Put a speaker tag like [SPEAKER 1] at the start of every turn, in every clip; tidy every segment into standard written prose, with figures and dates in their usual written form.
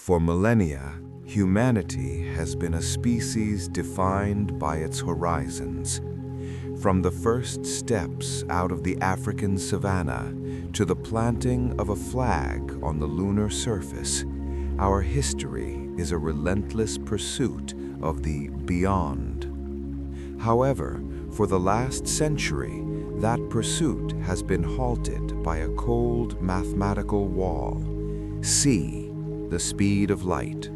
[SPEAKER 1] For millennia, humanity has been a species defined by its horizons. From the first steps out of the African savanna to the planting of a flag on the lunar surface, our history is a relentless pursuit of the beyond. However, for the last century, that pursuit has been halted by a cold mathematical wall. C, the speed of light.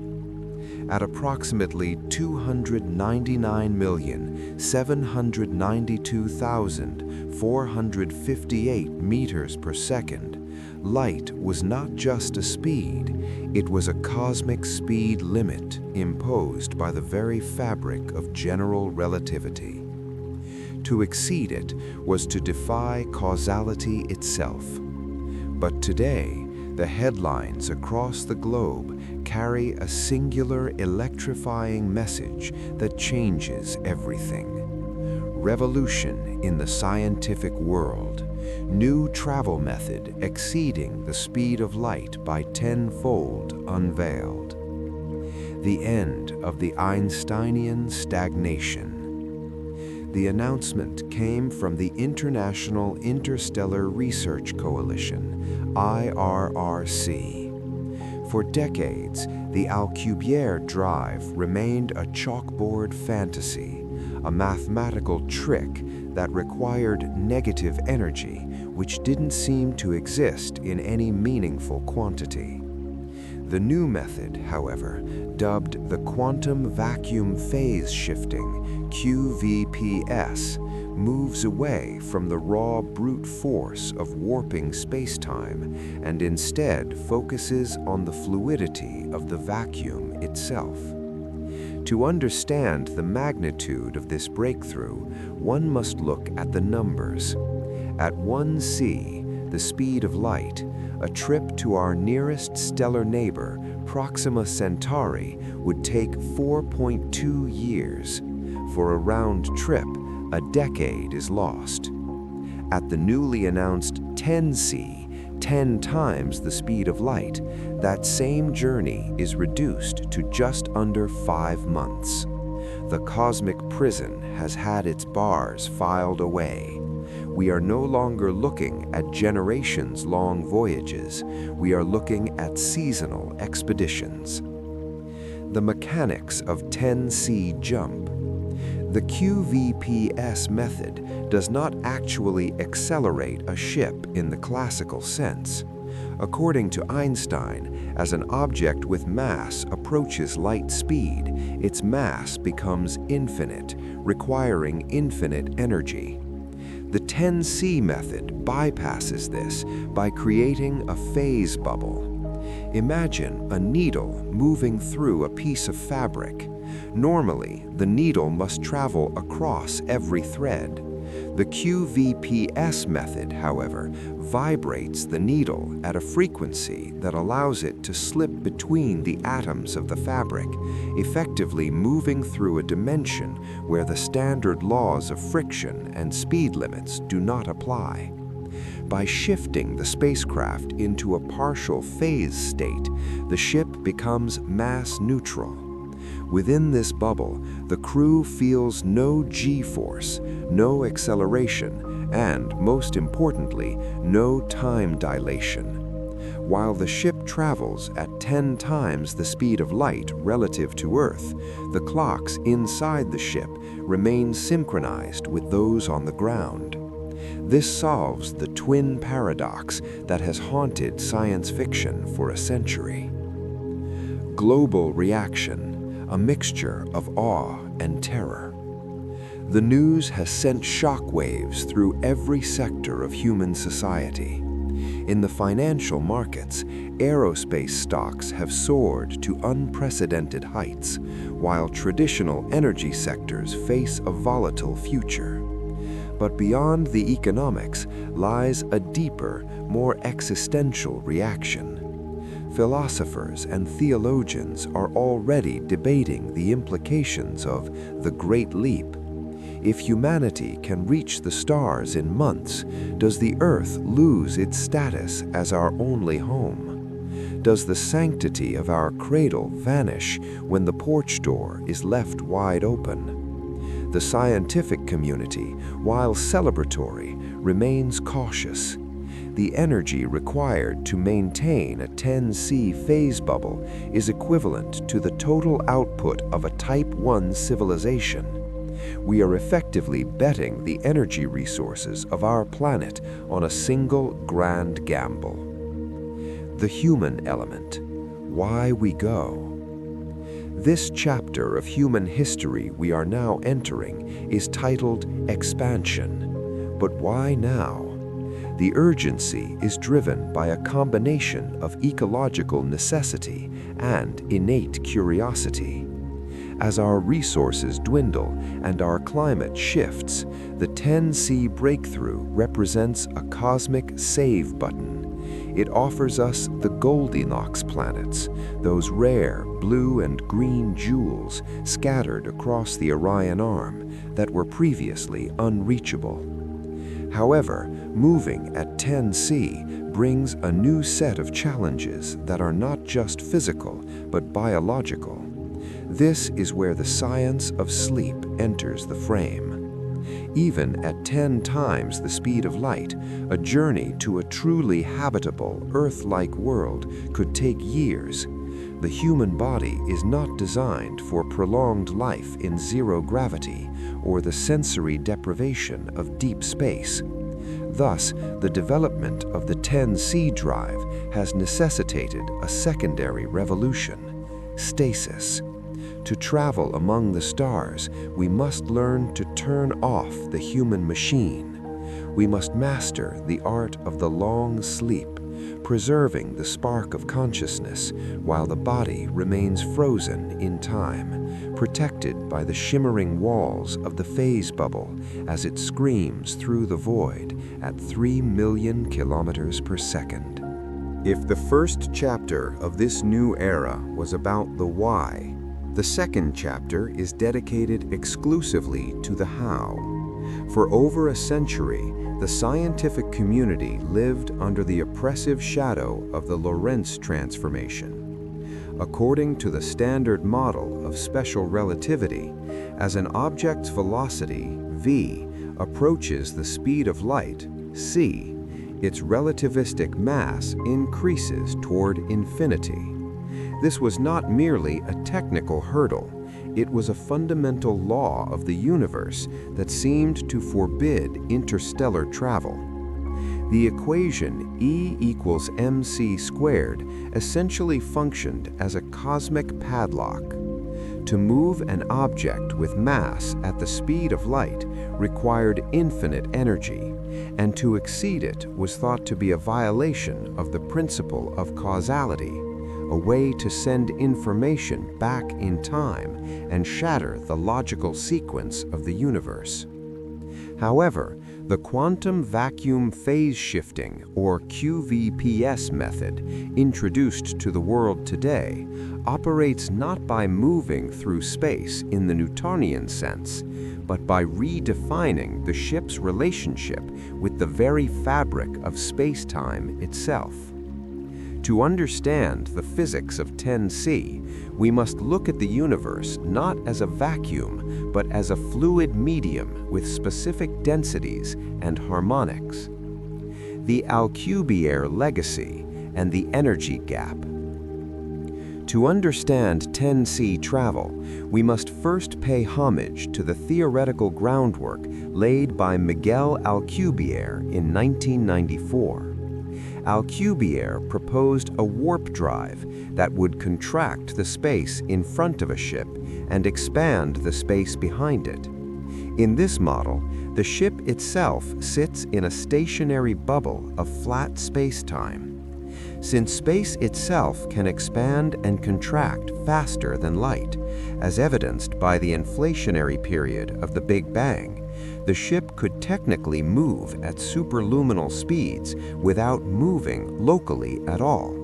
[SPEAKER 1] At approximately 299,792,458 meters per second, light was not just a speed, it was a cosmic speed limit imposed by the very fabric of general relativity. To exceed it was to defy causality itself. But today, the headlines across the globe carry a singular electrifying message that changes everything. Revolution in the scientific world. New travel method exceeding the speed of light by tenfold unveiled. The end of the Einsteinian stagnation. The announcement came from the International Interstellar Research Coalition, IRRC. For decades, the Alcubierre drive remained a chalkboard fantasy, a mathematical trick that required negative energy which didn't seem to exist in any meaningful quantity. The new method, however, dubbed the quantum vacuum phase shifting, QVPS, moves away from the raw brute force of warping spacetime and instead focuses on the fluidity of the vacuum itself. To understand the magnitude of this breakthrough, one must look at the numbers. At 1c, the speed of light, a trip to our nearest stellar neighbor, Proxima Centauri, would take 4.2 years. For a round trip, a decade is lost. At the newly announced 10c, 10 times the speed of light, that same journey is reduced to just under 5 months. The cosmic prison has had its bars filed away. We are no longer looking at generations-long voyages. We are looking at seasonal expeditions. The mechanics of 10c jump. The QVPS method does not actually accelerate a ship in the classical sense. According to Einstein, as an object with mass approaches light speed, its mass becomes infinite, requiring infinite energy. The 10c method bypasses this by creating a phase bubble. Imagine a needle moving through a piece of fabric. Normally, the needle must travel across every thread. The QVPS method, however, vibrates the needle at a frequency that allows it to slip between the atoms of the fabric, effectively moving through a dimension where the standard laws of friction and speed limits do not apply. By shifting the spacecraft into a partial phase state, the ship becomes mass neutral. Within this bubble, the crew feels no g-force, no acceleration, and, most importantly, no time dilation. While the ship travels at 10 times the speed of light relative to Earth, the clocks inside the ship remain synchronized with those on the ground. This solves the twin paradox that has haunted science fiction for a century. Global reaction. A mixture of awe and terror. The news has sent shockwaves through every sector of human society. In the financial markets, aerospace stocks have soared to unprecedented heights, while traditional energy sectors face a volatile future. But beyond the economics lies a deeper, more existential reaction. Philosophers and theologians are already debating the implications of the Great Leap. If humanity can reach the stars in months, does the Earth lose its status as our only home? does the sanctity of our cradle vanish when the porch door is left wide open. The scientific community, while celebratory, remains cautious. The energy required to maintain a 10C phase bubble is equivalent to the total output of a Type 1 civilization. We are effectively betting the energy resources of our planet on a single grand gamble. The human element. Why we go. This chapter of human history we are now entering is titled Expansion. But why now? The urgency is driven by a combination of ecological necessity and innate curiosity. As our resources dwindle and our climate shifts, the 10C breakthrough represents a cosmic save button. It offers us the Goldilocks planets, those rare blue and green jewels scattered across the Orion Arm that were previously unreachable. However, moving at 10C brings a new set of challenges that are not just physical, but biological. This is where the science of sleep enters the frame. Even at 10 times the speed of light, a journey to a truly habitable, Earth-like world could take years. The human body is not designed for prolonged life in zero gravity or the sensory deprivation of deep space. Thus, the development of the 10C drive has necessitated a secondary revolution: stasis. To travel among the stars, we must learn to turn off the human machine. We must master the art of the long sleep, preserving the spark of consciousness while the body remains frozen in time, protected by the shimmering walls of the phase bubble as it screams through the void at 3 million kilometers per second. If the first chapter of this new era was about the why, the second chapter is dedicated exclusively to the how. For over a century, the scientific community lived under the oppressive shadow of the Lorentz transformation. According to the standard model of special relativity, as an object's velocity, v, approaches the speed of light, c, its relativistic mass increases toward infinity. This was not merely a technical hurdle. It was a fundamental law of the universe that seemed to forbid interstellar travel. The equation E equals mc squared essentially functioned as a cosmic padlock. To move an object with mass at the speed of light required infinite energy, and to exceed it was thought to be a violation of the principle of causality, a way to send information back in time and shatter the logical sequence of the universe. However, the quantum vacuum phase shifting, or QVPS method, introduced to the world today, operates not by moving through space in the Newtonian sense, but by redefining the ship's relationship with the very fabric of space-time itself. To understand the physics of 10C, we must look at the universe not as a vacuum, but as a fluid medium with specific densities and harmonics. The Alcubierre legacy and the energy gap. To understand 10C travel, we must first pay homage to the theoretical groundwork laid by Miguel Alcubierre in 1994. Alcubierre proposed a warp drive that would contract the space in front of a ship and expand the space behind it. In this model, the ship itself sits in a stationary bubble of flat space-time. Since space itself can expand and contract faster than light, as evidenced by the inflationary period of the Big Bang, the ship could technically move at superluminal speeds without moving locally at all.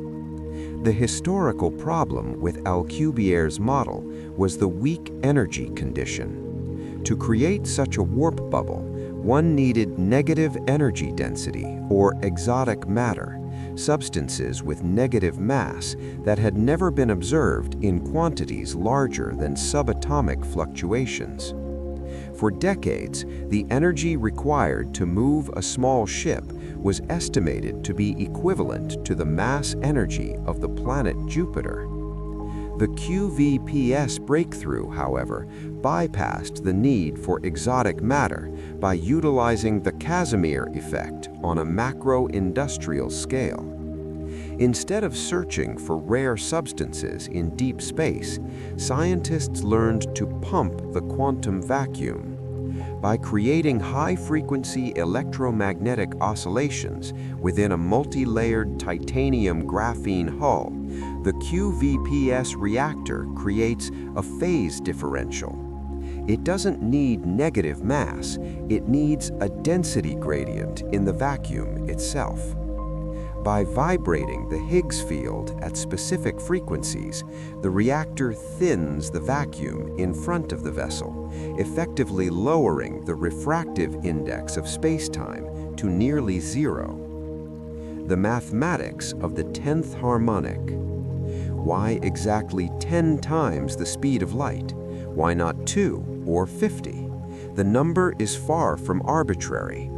[SPEAKER 1] The historical problem with Alcubierre's model was the weak energy condition. To create such a warp bubble, one needed negative energy density, or exotic matter, substances with negative mass that had never been observed in quantities larger than subatomic fluctuations. For decades, the energy required to move a small ship was estimated to be equivalent to the mass energy of the planet Jupiter. The QVPS breakthrough, however, bypassed the need for exotic matter by utilizing the Casimir effect on a macro-industrial scale. Instead of searching for rare substances in deep space, scientists learned to pump the quantum vacuum. By creating high-frequency electromagnetic oscillations within a multi-layered titanium graphene hull, the QVPS reactor creates a phase differential. It doesn't need negative mass, it needs a density gradient in the vacuum itself. By vibrating the Higgs field at specific frequencies, the reactor thins the vacuum in front of the vessel, effectively lowering the refractive index of spacetime to nearly zero. The mathematics of the 10th harmonic. Why exactly 10 times the speed of light? Why not 2 or 50? The number is far from arbitrary.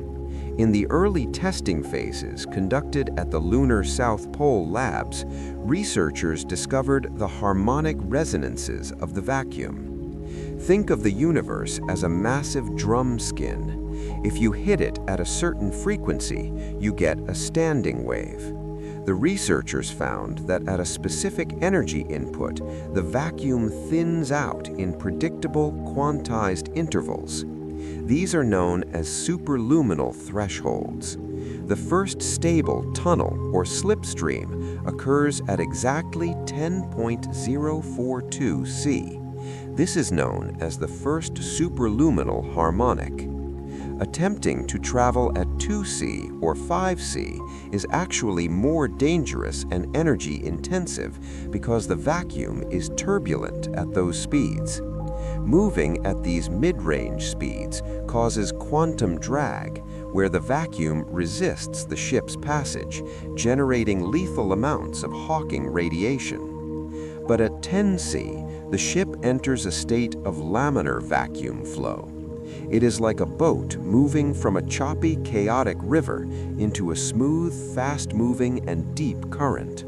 [SPEAKER 1] In the early testing phases conducted at the Lunar South Pole labs, researchers discovered the harmonic resonances of the vacuum. Think of the universe as a massive drum skin. If you hit it at a certain frequency, you get a standing wave. The researchers found that at a specific energy input, the vacuum thins out in predictable quantized intervals. These are known as superluminal thresholds. The first stable tunnel or slipstream occurs at exactly 10.042 C. This is known as the first superluminal harmonic. Attempting to travel at 2C or 5C is actually more dangerous and energy intensive because the vacuum is turbulent at those speeds. Moving at these mid-range speeds causes quantum drag, where the vacuum resists the ship's passage, generating lethal amounts of Hawking radiation. But at 10C, the ship enters a state of laminar vacuum flow. It is like a boat moving from a choppy, chaotic river into a smooth, fast-moving, and deep current.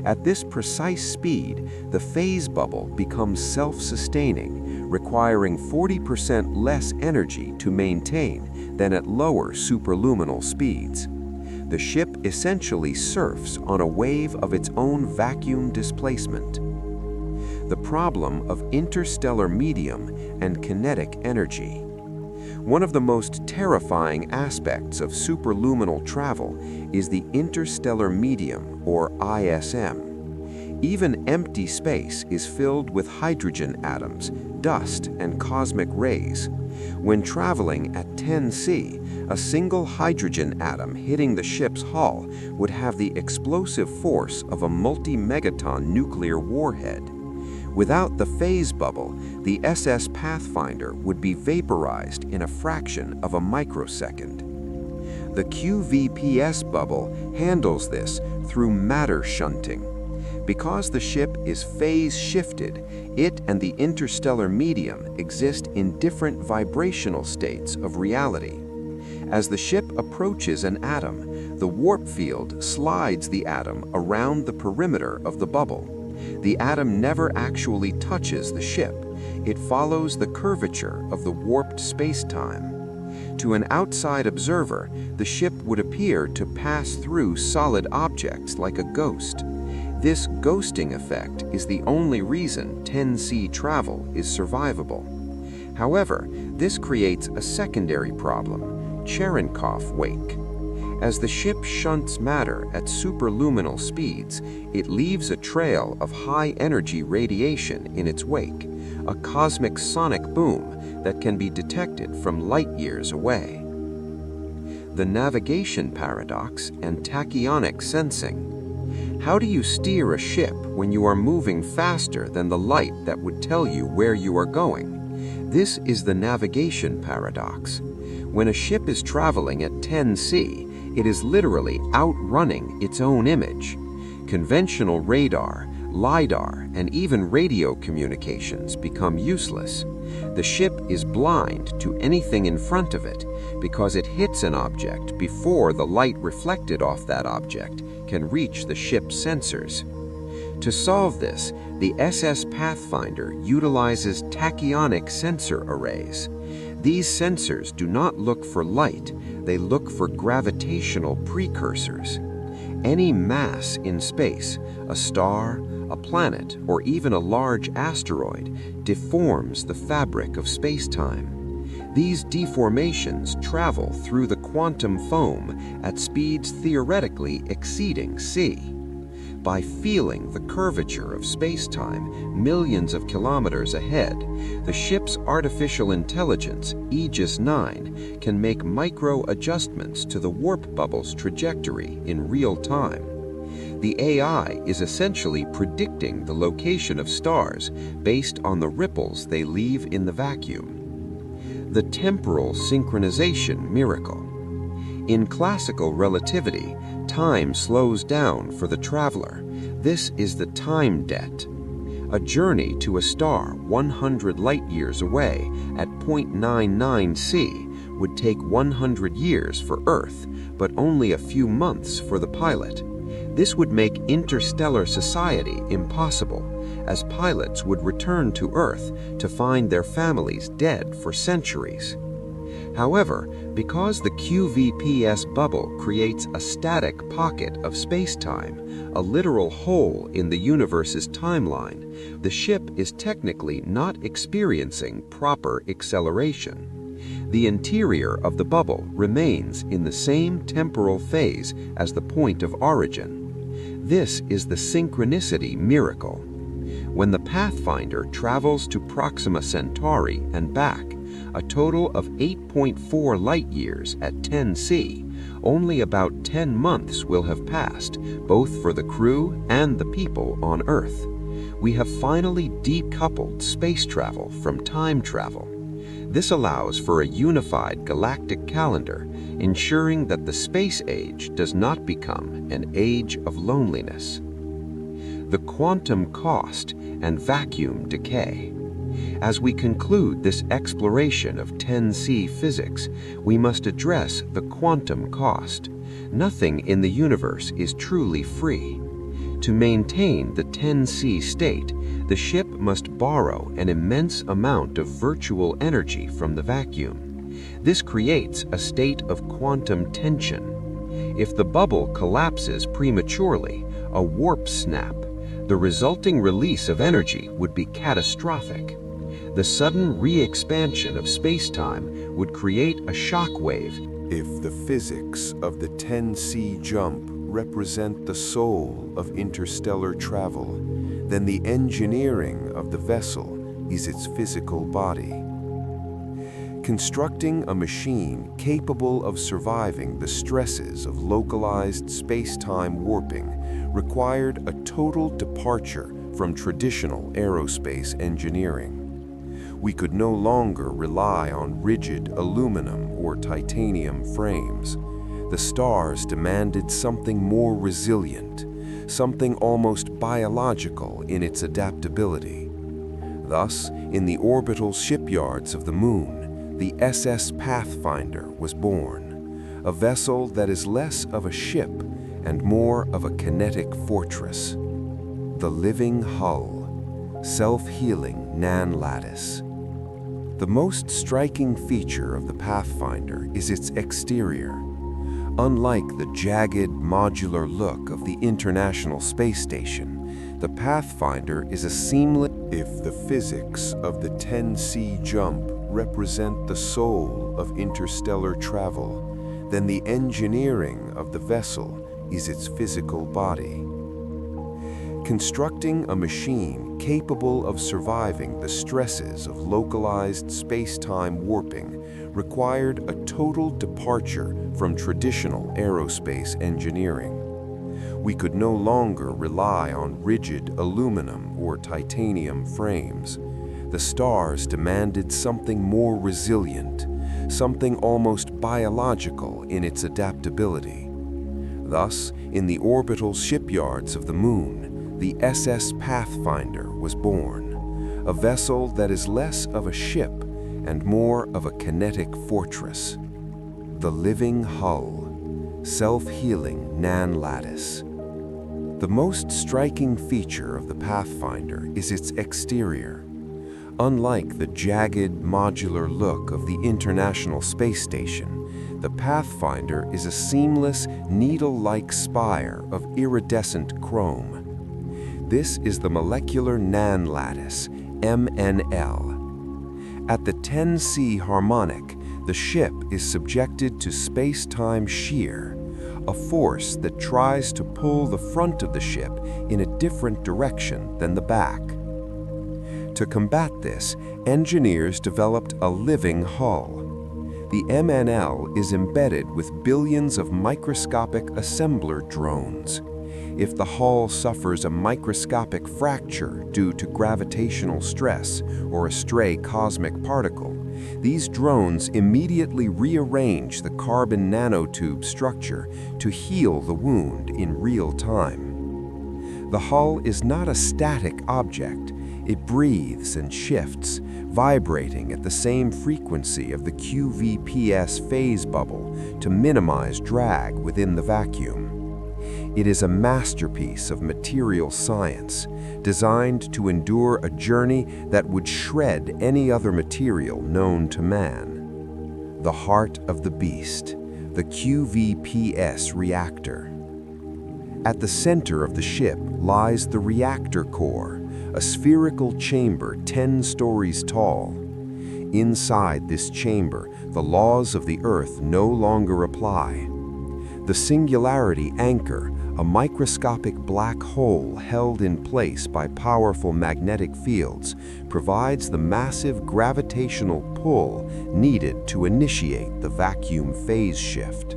[SPEAKER 1] At this precise speed, the phase bubble becomes self-sustaining, requiring 40% less energy to maintain than at lower superluminal speeds. The ship essentially surfs on a wave of its own vacuum displacement. The problem of interstellar medium and kinetic energy. One of the most terrifying aspects of superluminal travel is the interstellar medium, or ISM. Even empty space is filled with hydrogen atoms, dust, and cosmic rays. When traveling at 10C, a single hydrogen atom hitting the ship's hull would have the explosive force of a multi-megaton nuclear warhead. Without the phase bubble, the SS Pathfinder would be vaporized in a fraction of a microsecond. The QVPS bubble handles this through matter shunting. Because the ship is phase-shifted, it and the interstellar medium exist in different vibrational states of reality. As the ship approaches an atom, the warp field slides the atom around the perimeter of the bubble. The atom never actually touches the ship. It follows the curvature of the warped space-time. To an outside observer, the ship would appear to pass through solid objects like a ghost. This ghosting effect is the only reason 10C travel is survivable. However, this creates a secondary problem, Cherenkov wake. As the ship shunts matter at superluminal speeds, it leaves a trail of high-energy radiation in its wake, a cosmic sonic boom that can be detected from light years away. The navigation paradox and tachyonic sensing. How do you steer a ship when you are moving faster than the light that would tell you where you are going? This is the navigation paradox. When a ship is traveling at 10C,
[SPEAKER 2] It is literally outrunning its own image. Conventional radar, LiDAR, and even radio communications become useless. The ship is blind to anything in front of it because it hits an object before the light reflected off that object can reach the ship's sensors. To solve this, the SS Pathfinder utilizes tachyonic sensor arrays. These sensors do not look for light, they look for gravitational precursors. Any mass in space, a star, a planet, or even a large asteroid, deforms the fabric of space-time. These deformations travel through the quantum foam at speeds theoretically exceeding c. By feeling the curvature of space-time millions of kilometers ahead, the ship's artificial intelligence, Aegis 9, can make micro-adjustments to the warp bubble's trajectory in real time. The AI is essentially predicting the location of stars based on the ripples they leave in the vacuum. The temporal synchronization miracle. In classical relativity, time slows down for the traveler. This is the time debt. A journey to a star 100 light-years away at 0.99 c would take 100 years for Earth, but only a few months for the pilot. This would make interstellar society impossible, as pilots would return to Earth to find their families dead for centuries. However, because the QVPS bubble creates a static pocket of space-time, a literal hole in the universe's timeline, the ship is technically not experiencing proper acceleration. The interior of the bubble remains in the same temporal phase as the point of origin. This is the synchronicity miracle. When the Pathfinder travels to Proxima Centauri and back, a total of 8.4 light-years at 10 c, only about 10 months will have passed, both for the crew and the people on Earth. We have finally decoupled space travel from time travel. This allows for a unified galactic calendar, ensuring that the space age does not become an age of loneliness. The quantum cost and vacuum decay. As we conclude this exploration of 10C physics, we must address the quantum cost. Nothing in the universe is truly free. To maintain the 10C state, the ship must borrow an immense amount of virtual energy from the vacuum. This creates a state of quantum tension. If the bubble collapses prematurely, a warp snap, the resulting release of energy would be catastrophic. The sudden re-expansion of space-time would create a shock wave.
[SPEAKER 1] If the physics of the 10C jump represent the soul of interstellar travel, then the engineering of the vessel is its physical body. Constructing a machine capable of surviving the stresses of localized space-time warping required a total departure from traditional aerospace engineering. We could no longer rely on rigid aluminum or titanium frames. The stars demanded something more resilient, something almost biological in its adaptability. Thus, in the orbital shipyards of the Moon, the SS Pathfinder was born, a vessel that is less of a ship and more of a kinetic fortress. The living hull, self-healing NAN lattice. The most striking feature of the Pathfinder is its exterior. Unlike the jagged, modular look of the International Space Station, the Pathfinder is a seamless. If the physics of the 10C jump represent the soul of interstellar travel, then the engineering of the vessel is its physical body. Constructing a machine capable of surviving the stresses of localized space-time warping required a total departure from traditional aerospace engineering. We could no longer rely on rigid aluminum or titanium frames. The stars demanded something more resilient, something almost biological in its adaptability. Thus, in the orbital shipyards of the Moon, the SS Pathfinder was born, a vessel that is less of a ship and more of a kinetic fortress. The living hull, self-healing Nan lattice. The most striking feature of the Pathfinder is its exterior. Unlike the jagged, modular look of the International Space Station, the Pathfinder is a seamless, needle-like spire of iridescent chrome. This is the molecular Nan lattice, MNL. At the 10C harmonic, the ship is subjected to space-time shear, a force that tries to pull the front of the ship in a different direction than the back. To combat this, engineers developed a living hull. The MNL is embedded with billions of microscopic assembler drones. If the hull suffers a microscopic fracture due to gravitational stress or a stray cosmic particle, these drones immediately rearrange the carbon nanotube structure to heal the wound in real time. The hull is not a static object. It breathes and shifts, vibrating at the same frequency of the QVPS phase bubble to minimize drag within the vacuum. It is a masterpiece of material science, designed to endure a journey that would shred any other material known to man. The heart of the beast, the QVPS reactor. At the center of the ship lies the reactor core, a spherical chamber 10 stories tall. Inside this chamber, the laws of the Earth no longer apply. The singularity anchor, a microscopic black hole held in place by powerful magnetic fields, provides the massive gravitational pull needed to initiate the vacuum phase shift.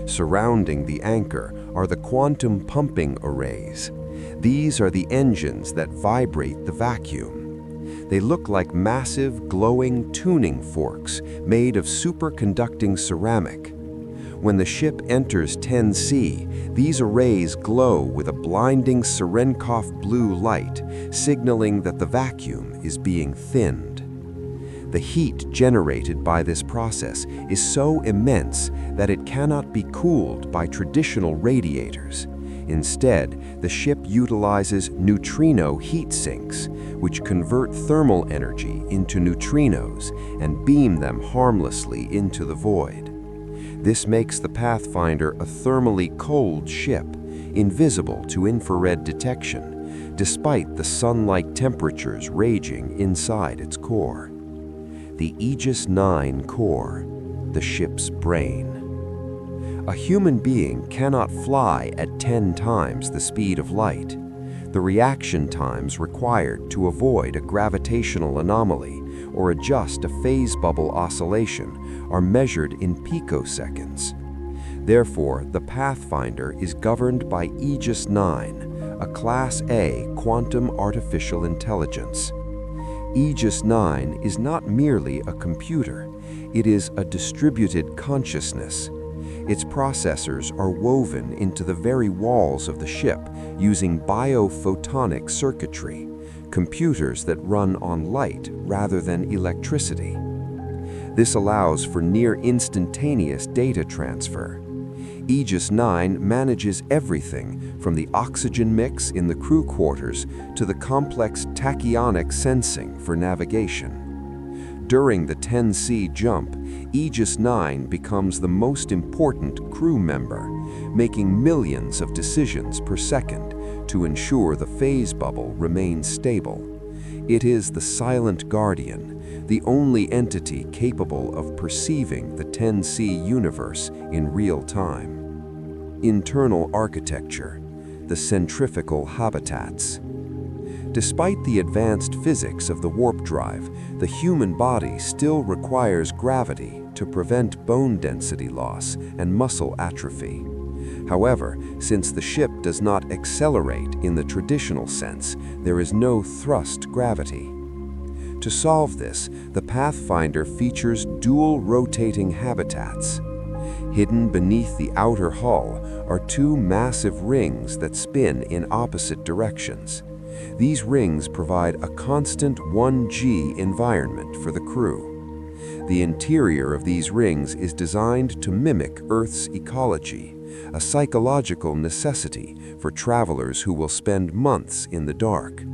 [SPEAKER 1] Surrounding the anchor are the quantum pumping arrays. These are the engines that vibrate the vacuum. They look like massive, glowing tuning forks made of superconducting ceramic. When the ship enters 10C, these arrays glow with a blinding Cherenkov blue light, signaling that the vacuum is being thinned. The heat generated by this process is so immense that it cannot be cooled by traditional radiators. Instead, the ship utilizes neutrino heat sinks, which convert thermal energy into neutrinos and beam them harmlessly into the void. This makes the Pathfinder a thermally cold ship, invisible to infrared detection, despite the sun-like temperatures raging inside its core. The Aegis 9 core, the ship's brain. A human being cannot fly at 10 times the speed of light. The reaction times required to avoid a gravitational anomaly or adjust a phase bubble oscillation are measured in picoseconds. Therefore, the Pathfinder is governed by Aegis 9, a Class A quantum artificial intelligence. Aegis 9 is not merely a computer, it is a distributed consciousness. Its processors are woven into the very walls of the ship using biophotonic circuitry, computers that run on light rather than electricity. This allows for near instantaneous data transfer. Aegis 9 manages everything from the oxygen mix in the crew quarters to the complex tachyonic sensing for navigation. During the 10C jump, Aegis 9 becomes the most important crew member, making millions of decisions per second to ensure the phase bubble remains stable. It is the silent guardian, the only entity capable of perceiving the 10C universe in real time. Internal architecture, the centrifugal habitats. Despite the advanced physics of the warp drive, the human body still requires gravity to prevent bone density loss and muscle atrophy. However, since the ship does not accelerate in the traditional sense, there is no thrust gravity. To solve this, the Pathfinder features dual rotating habitats. Hidden beneath the outer hull are two massive rings that spin in opposite directions. These rings provide a constant 1G environment for the crew. The interior of these rings is designed to mimic Earth's ecology, a psychological necessity for travelers who will spend months in the dark.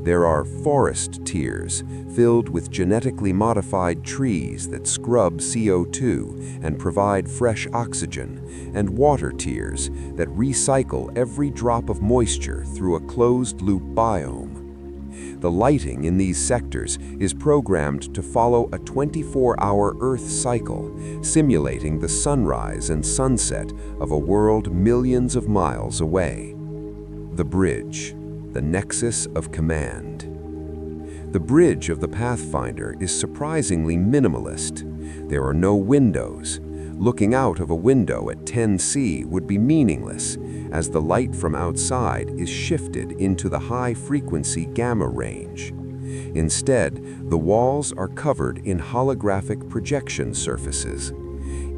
[SPEAKER 1] There are forest tiers filled with genetically modified trees that scrub CO2 and provide fresh oxygen, and water tiers that recycle every drop of moisture through a closed-loop biome. The lighting in these sectors is programmed to follow a 24-hour Earth cycle, simulating the sunrise and sunset of a world millions of miles away. The bridge, the nexus of command. The bridge of the Pathfinder is surprisingly minimalist. There are no windows. Looking out of a window at 10C would be meaningless, as the light from outside is shifted into the high-frequency gamma range. Instead, the walls are covered in holographic projection surfaces.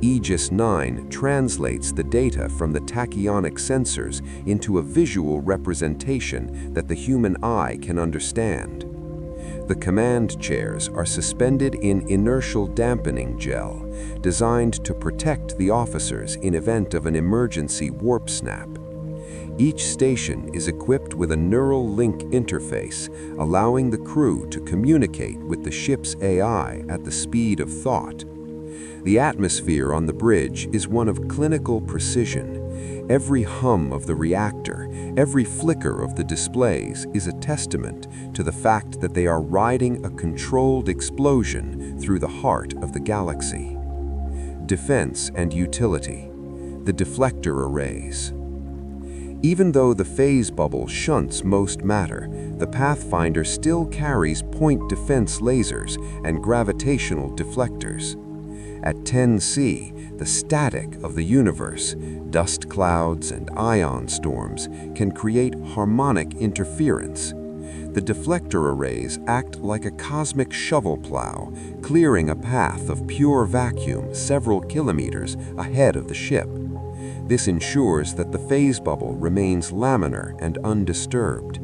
[SPEAKER 1] Aegis 9 translates the data from the tachyonic sensors into a visual representation that the human eye can understand. The command chairs are suspended in inertial dampening gel, designed to protect the officers in event of an emergency warp snap. Each station is equipped with a neural link interface, allowing the crew to communicate with the ship's AI at the speed of thought. The atmosphere on the bridge is one of clinical precision. Every hum of the reactor, every flicker of the displays is a testament to the fact that they are riding a controlled explosion through the heart of the galaxy. Defense and utility. The deflector arrays. Even though the phase bubble shunts most matter, the Pathfinder still carries point defense lasers and gravitational deflectors. At 10C, the static of the universe, dust clouds and ion storms, can create harmonic interference. The deflector arrays act like a cosmic shovel plow, clearing a path of pure vacuum several kilometers ahead of the ship. This ensures that the phase bubble remains laminar and undisturbed.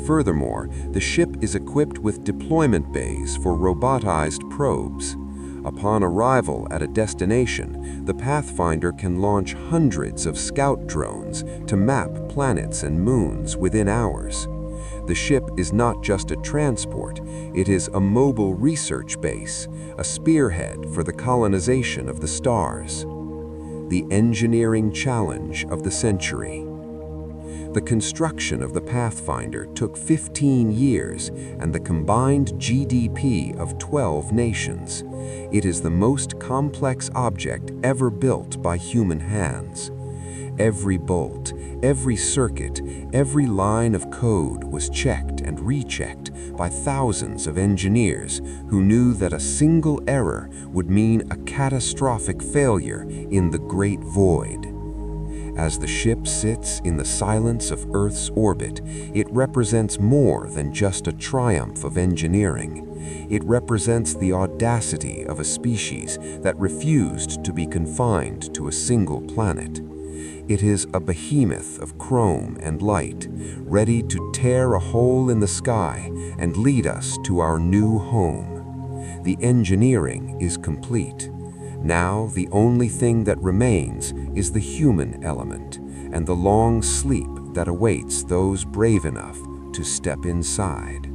[SPEAKER 1] Furthermore, the ship is equipped with deployment bays for robotized probes. Upon arrival at a destination, the Pathfinder can launch hundreds of scout drones to map planets and moons within hours. The ship is not just a transport, it is a mobile research base, a spearhead for the colonization of the stars. The engineering challenge of the century. The construction of the Pathfinder took 15 years and the combined GDP of 12 nations. It is the most complex object ever built by human hands. Every bolt, every circuit, every line of code was checked and rechecked by thousands of engineers who knew that a single error would mean a catastrophic failure in the Great Void. As the ship sits in the silence of Earth's orbit, it represents more than just a triumph of engineering. It represents the audacity of a species that refused to be confined to a single planet. It is a behemoth of chrome and light, ready to tear a hole in the sky and lead us to our new home. The engineering is complete. Now the only thing that remains is the human element and the long sleep that awaits those brave enough to step inside.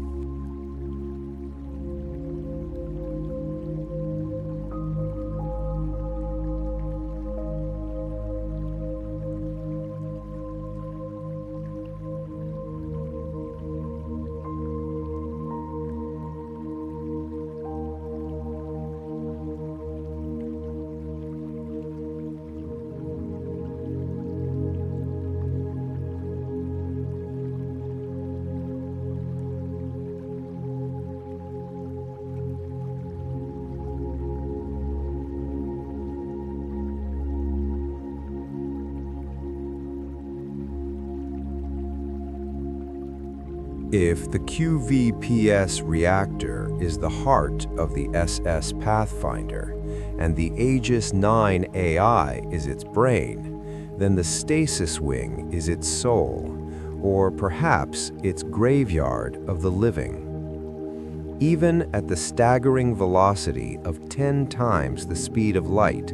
[SPEAKER 1] If the QVPS reactor is the heart of the SS Pathfinder, and the Aegis 9 AI is its brain, then the stasis wing is its soul, or perhaps its graveyard of the living. Even at the staggering velocity of 10 times the speed of light,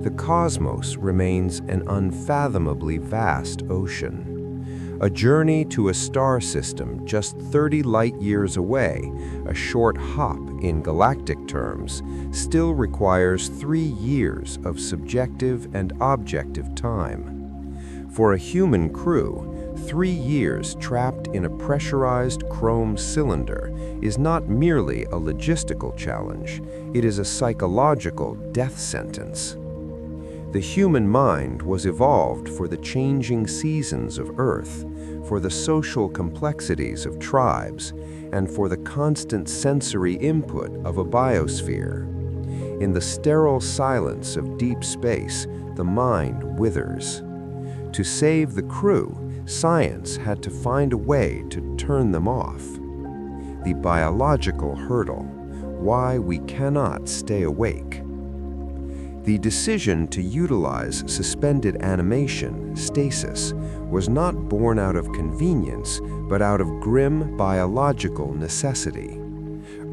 [SPEAKER 1] the cosmos remains an unfathomably vast ocean. A journey to a star system just 30 light-years away, a short hop in galactic terms, still requires 3 years of subjective and objective time. For a human crew, 3 years trapped in a pressurized chrome cylinder is not merely a logistical challenge, it is a psychological death sentence. The human mind was evolved for the changing seasons of Earth, for the social complexities of tribes, and for the constant sensory input of a biosphere. In the sterile silence of deep space, the mind withers. To save the crew, science had to find a way to turn them off. The biological hurdle, why we cannot stay awake. The decision to utilize suspended animation, stasis, was not born out of convenience, but out of grim biological necessity.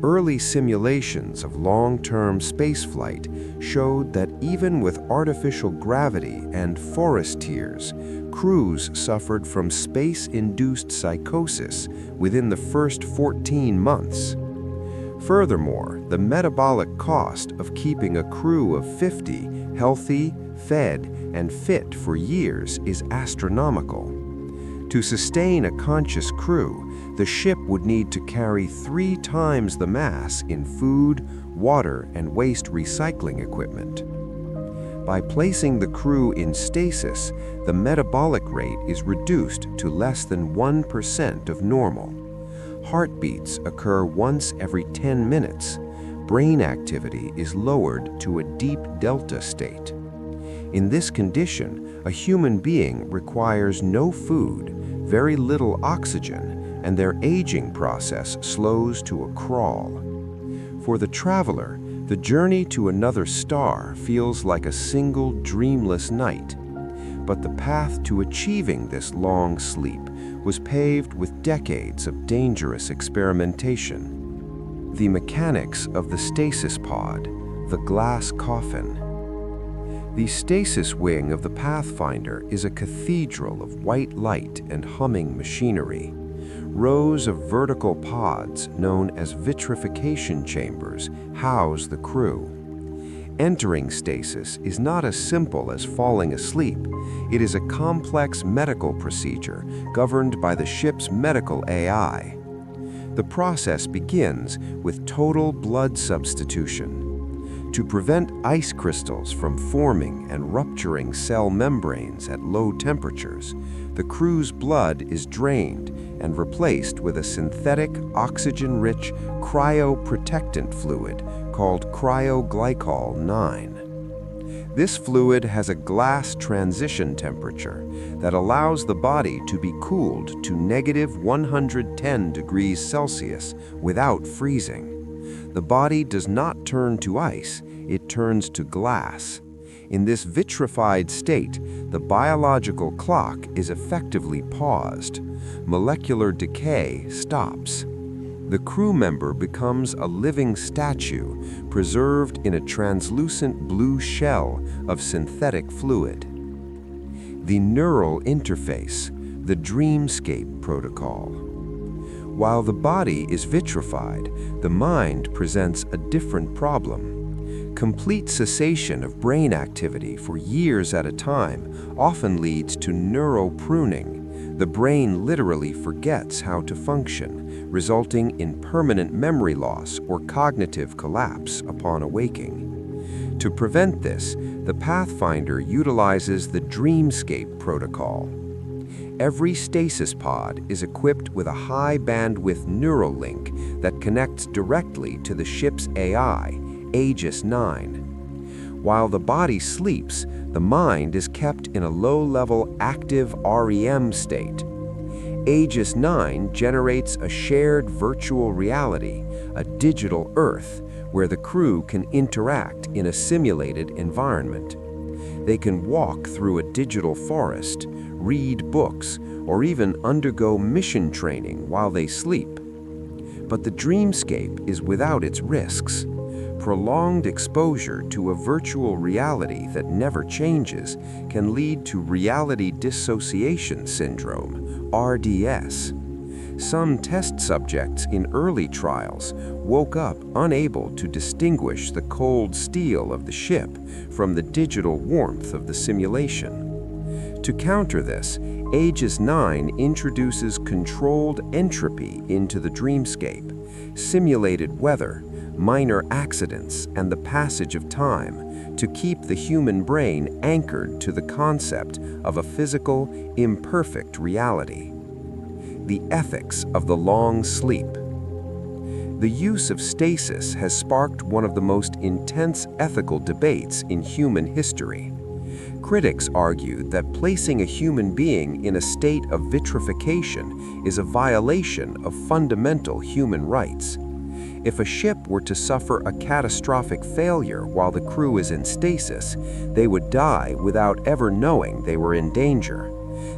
[SPEAKER 1] Early simulations of long-term spaceflight showed that even with artificial gravity and forest tears, crews suffered from space-induced psychosis within the first 14 months. Furthermore, the metabolic cost of keeping a crew of 50 healthy, fed, and fit for years is astronomical. To sustain a conscious crew, the ship would need to carry 3 times the mass in food, water, and waste recycling equipment. By placing the crew in stasis, the metabolic rate is reduced to less than 1% of normal. Heartbeats occur once every 10 minutes. Brain activity is lowered to a deep delta state. In this condition, a human being requires no food, very little oxygen, and their aging process slows to a crawl. For the traveler, the journey to another star feels like a single dreamless night. But the path to achieving this long sleep was paved with decades of dangerous experimentation. The mechanics of the stasis pod, the glass coffin. The stasis wing of the Pathfinder is a cathedral of white light and humming machinery. Rows of vertical pods, known as vitrification chambers, house the crew. Entering stasis is not as simple as falling asleep. It is a complex medical procedure governed by the ship's medical AI. The process begins with total blood substitution. To prevent ice crystals from forming and rupturing cell membranes at low temperatures, the crew's blood is drained and replaced with a synthetic, oxygen-rich cryoprotectant fluid called cryoglycol 9. This fluid has a glass transition temperature that allows the body to be cooled to negative 110 degrees Celsius without freezing. The body does not turn to ice, it turns to glass. In this vitrified state, the biological clock is effectively paused. Molecular decay stops. The crew member becomes a living statue, preserved in a translucent blue shell of synthetic fluid. The neural interface, the dreamscape protocol. While the body is vitrified, the mind presents a different problem. Complete cessation of brain activity for years at a time often leads to neuropruning. The brain literally forgets how to function, resulting in permanent memory loss or cognitive collapse upon awaking. To prevent this, the Pathfinder utilizes the dreamscape protocol. Every stasis pod is equipped with a high-bandwidth neural link that connects directly to the ship's AI, Aegis 9. While the body sleeps, the mind is kept in a low-level active REM state. Aegis 9 generates a shared virtual reality, a digital Earth, where the crew can interact in a simulated environment. They can walk through a digital forest, read books, or even undergo mission training while they sleep. But the dreamscape is without its risks. Prolonged exposure to a virtual reality that never changes can lead to reality dissociation syndrome, RDS. Some test subjects in early trials woke up unable to distinguish the cold steel of the ship from the digital warmth of the simulation. To counter this, Aegis 9 introduces controlled entropy into the dreamscape, simulated weather, minor accidents, and the passage of time to keep the human brain anchored to the concept of a physical, imperfect reality. The ethics of the long sleep. The use of stasis has sparked one of the most intense ethical debates in human history. Critics argue that placing a human being in a state of vitrification is a violation of fundamental human rights. If a ship were to suffer a catastrophic failure while the crew is in stasis, they would die without ever knowing they were in danger.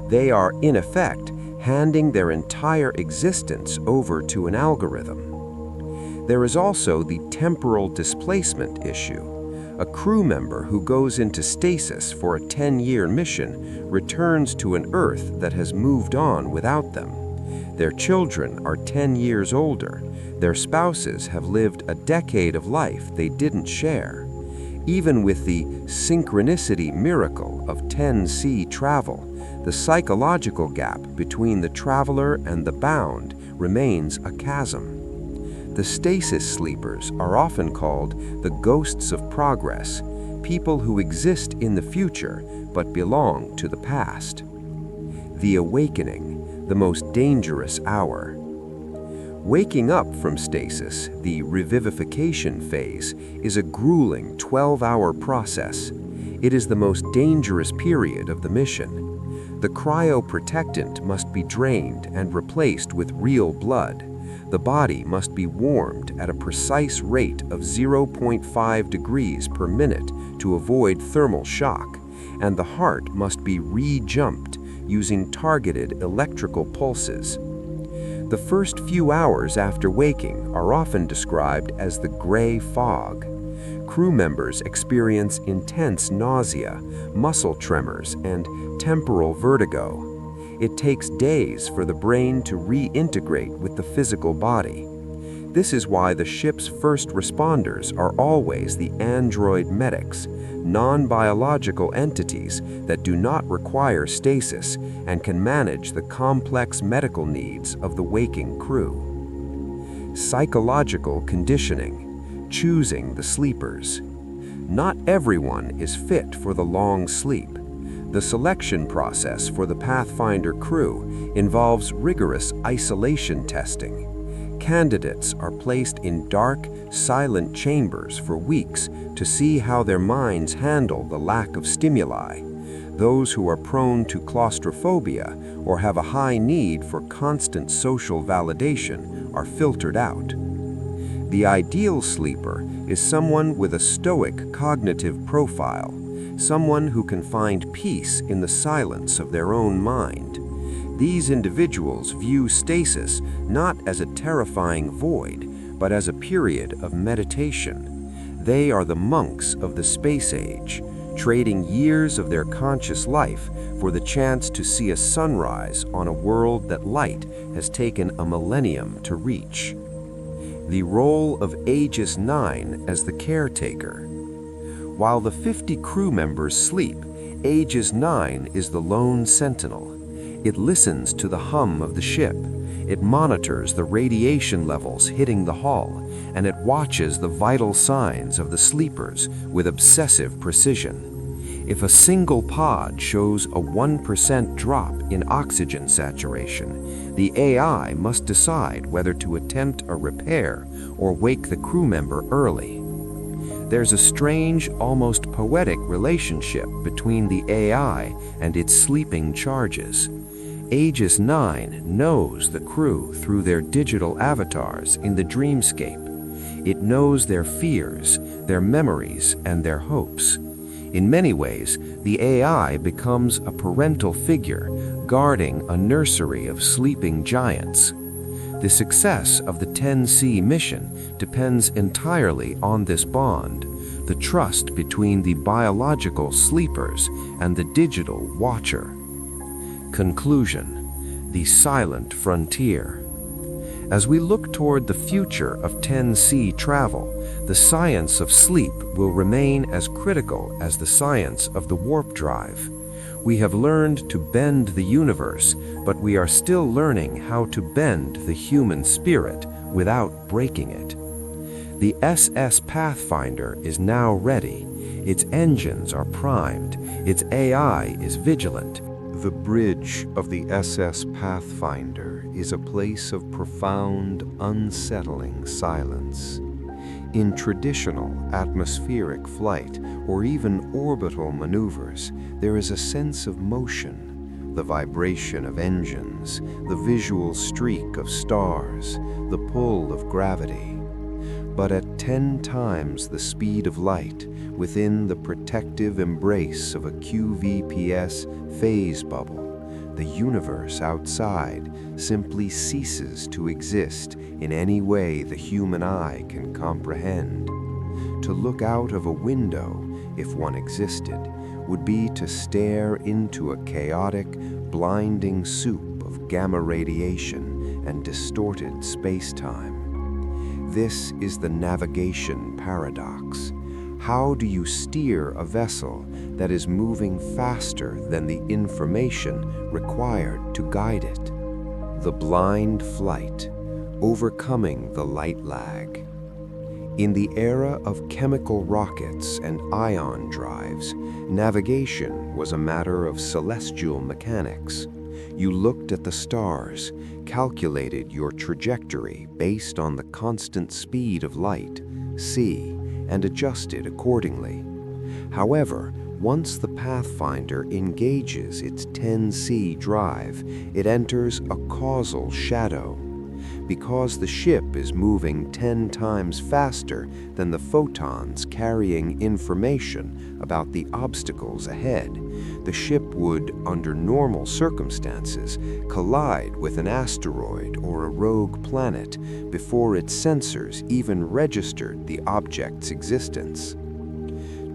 [SPEAKER 1] They are, in effect, handing their entire existence over to an algorithm. There is also the temporal displacement issue. A crew member who goes into stasis for a 10-year mission returns to an Earth that has moved on without them. Their children are 10 years older. Their spouses have lived a decade of life they didn't share. Even with the synchronicity miracle of 10C travel, the psychological gap between the traveler and the bound remains a chasm. The stasis sleepers are often called the ghosts of progress, people who exist in the future but belong to the past. The awakening, the most dangerous hour. Waking up from stasis, the revivification phase, is a grueling 12-hour process. It is the most dangerous period of the mission. The cryoprotectant must be drained and replaced with real blood. The body must be warmed at a precise rate of 0.5 degrees per minute to avoid thermal shock, and the heart must be re-jumped using targeted electrical pulses. The first few hours after waking are often described as the gray fog. Crew members experience intense nausea, muscle tremors, and temporal vertigo. It takes days for the brain to reintegrate with the physical body. This is why the ship's first responders are always the android medics, non-biological entities that do not require stasis and can manage the complex medical needs of the waking crew. Psychological conditioning. Choosing the sleepers. Not everyone is fit for the long sleep. The selection process for the Pathfinder crew involves rigorous isolation testing. Candidates are placed in dark, silent chambers for weeks to see how their minds handle the lack of stimuli. Those who are prone to claustrophobia or have a high need for constant social validation are filtered out. The ideal sleeper is someone with a stoic cognitive profile, someone who can find peace in the silence of their own mind. These individuals view stasis not as a terrifying void, but as a period of meditation. They are the monks of the space age, trading years of their conscious life for the chance to see a sunrise on a world that light has taken a millennium to reach. The role of Aegis 9 as the caretaker. While the 50 crew members sleep, Aegis 9 is the lone sentinel. It listens to the hum of the ship. It monitors the radiation levels hitting the hull, and it watches the vital signs of the sleepers with obsessive precision. If a single pod shows a 1% drop in oxygen saturation, the AI must decide whether to attempt a repair or wake the crew member early. There's a strange, almost poetic relationship between the AI and its sleeping charges.
[SPEAKER 2] Aegis 9 knows the crew through their digital avatars in the dreamscape. It knows their fears, their memories, and their hopes. In many ways, the AI becomes a parental figure guarding a nursery of sleeping giants. The success of the 10C mission depends entirely on this bond, the trust between the biological sleepers and the digital watcher. Conclusion: the silent frontier. As we look toward the future of 10C travel, the science of sleep will remain as critical as the science of the warp drive. We have learned to bend the universe, but we are still learning how to bend the human spirit without breaking it. The SS Pathfinder is now ready. Its engines are primed. Its AI is vigilant.
[SPEAKER 1] The bridge of the SS Pathfinder is a place of profound, unsettling silence. In traditional atmospheric flight or even orbital maneuvers, there is a sense of motion, the vibration of engines, the visual streak of stars, the pull of gravity. But at 10 times the speed of light, within the protective embrace of a QVPS phase bubble, the universe outside simply ceases to exist in any way the human eye can comprehend. To look out of a window, if one existed, would be to stare into a chaotic, blinding soup of gamma radiation and distorted space-time. This is the navigation paradox. How do you steer a vessel that is moving faster than the information required to guide it? The blind flight, overcoming the light lag. In the era of chemical rockets and ion drives, navigation was a matter of celestial mechanics. You looked at the stars, calculated your trajectory based on the constant speed of light, c, and adjusted accordingly. However, once the Pathfinder engages its 10C drive, it enters a causal shadow. Because the ship is moving 10 times faster than the photons carrying information about the obstacles ahead, the ship would, under normal circumstances, collide with an asteroid or a rogue planet before its sensors even registered the object's existence.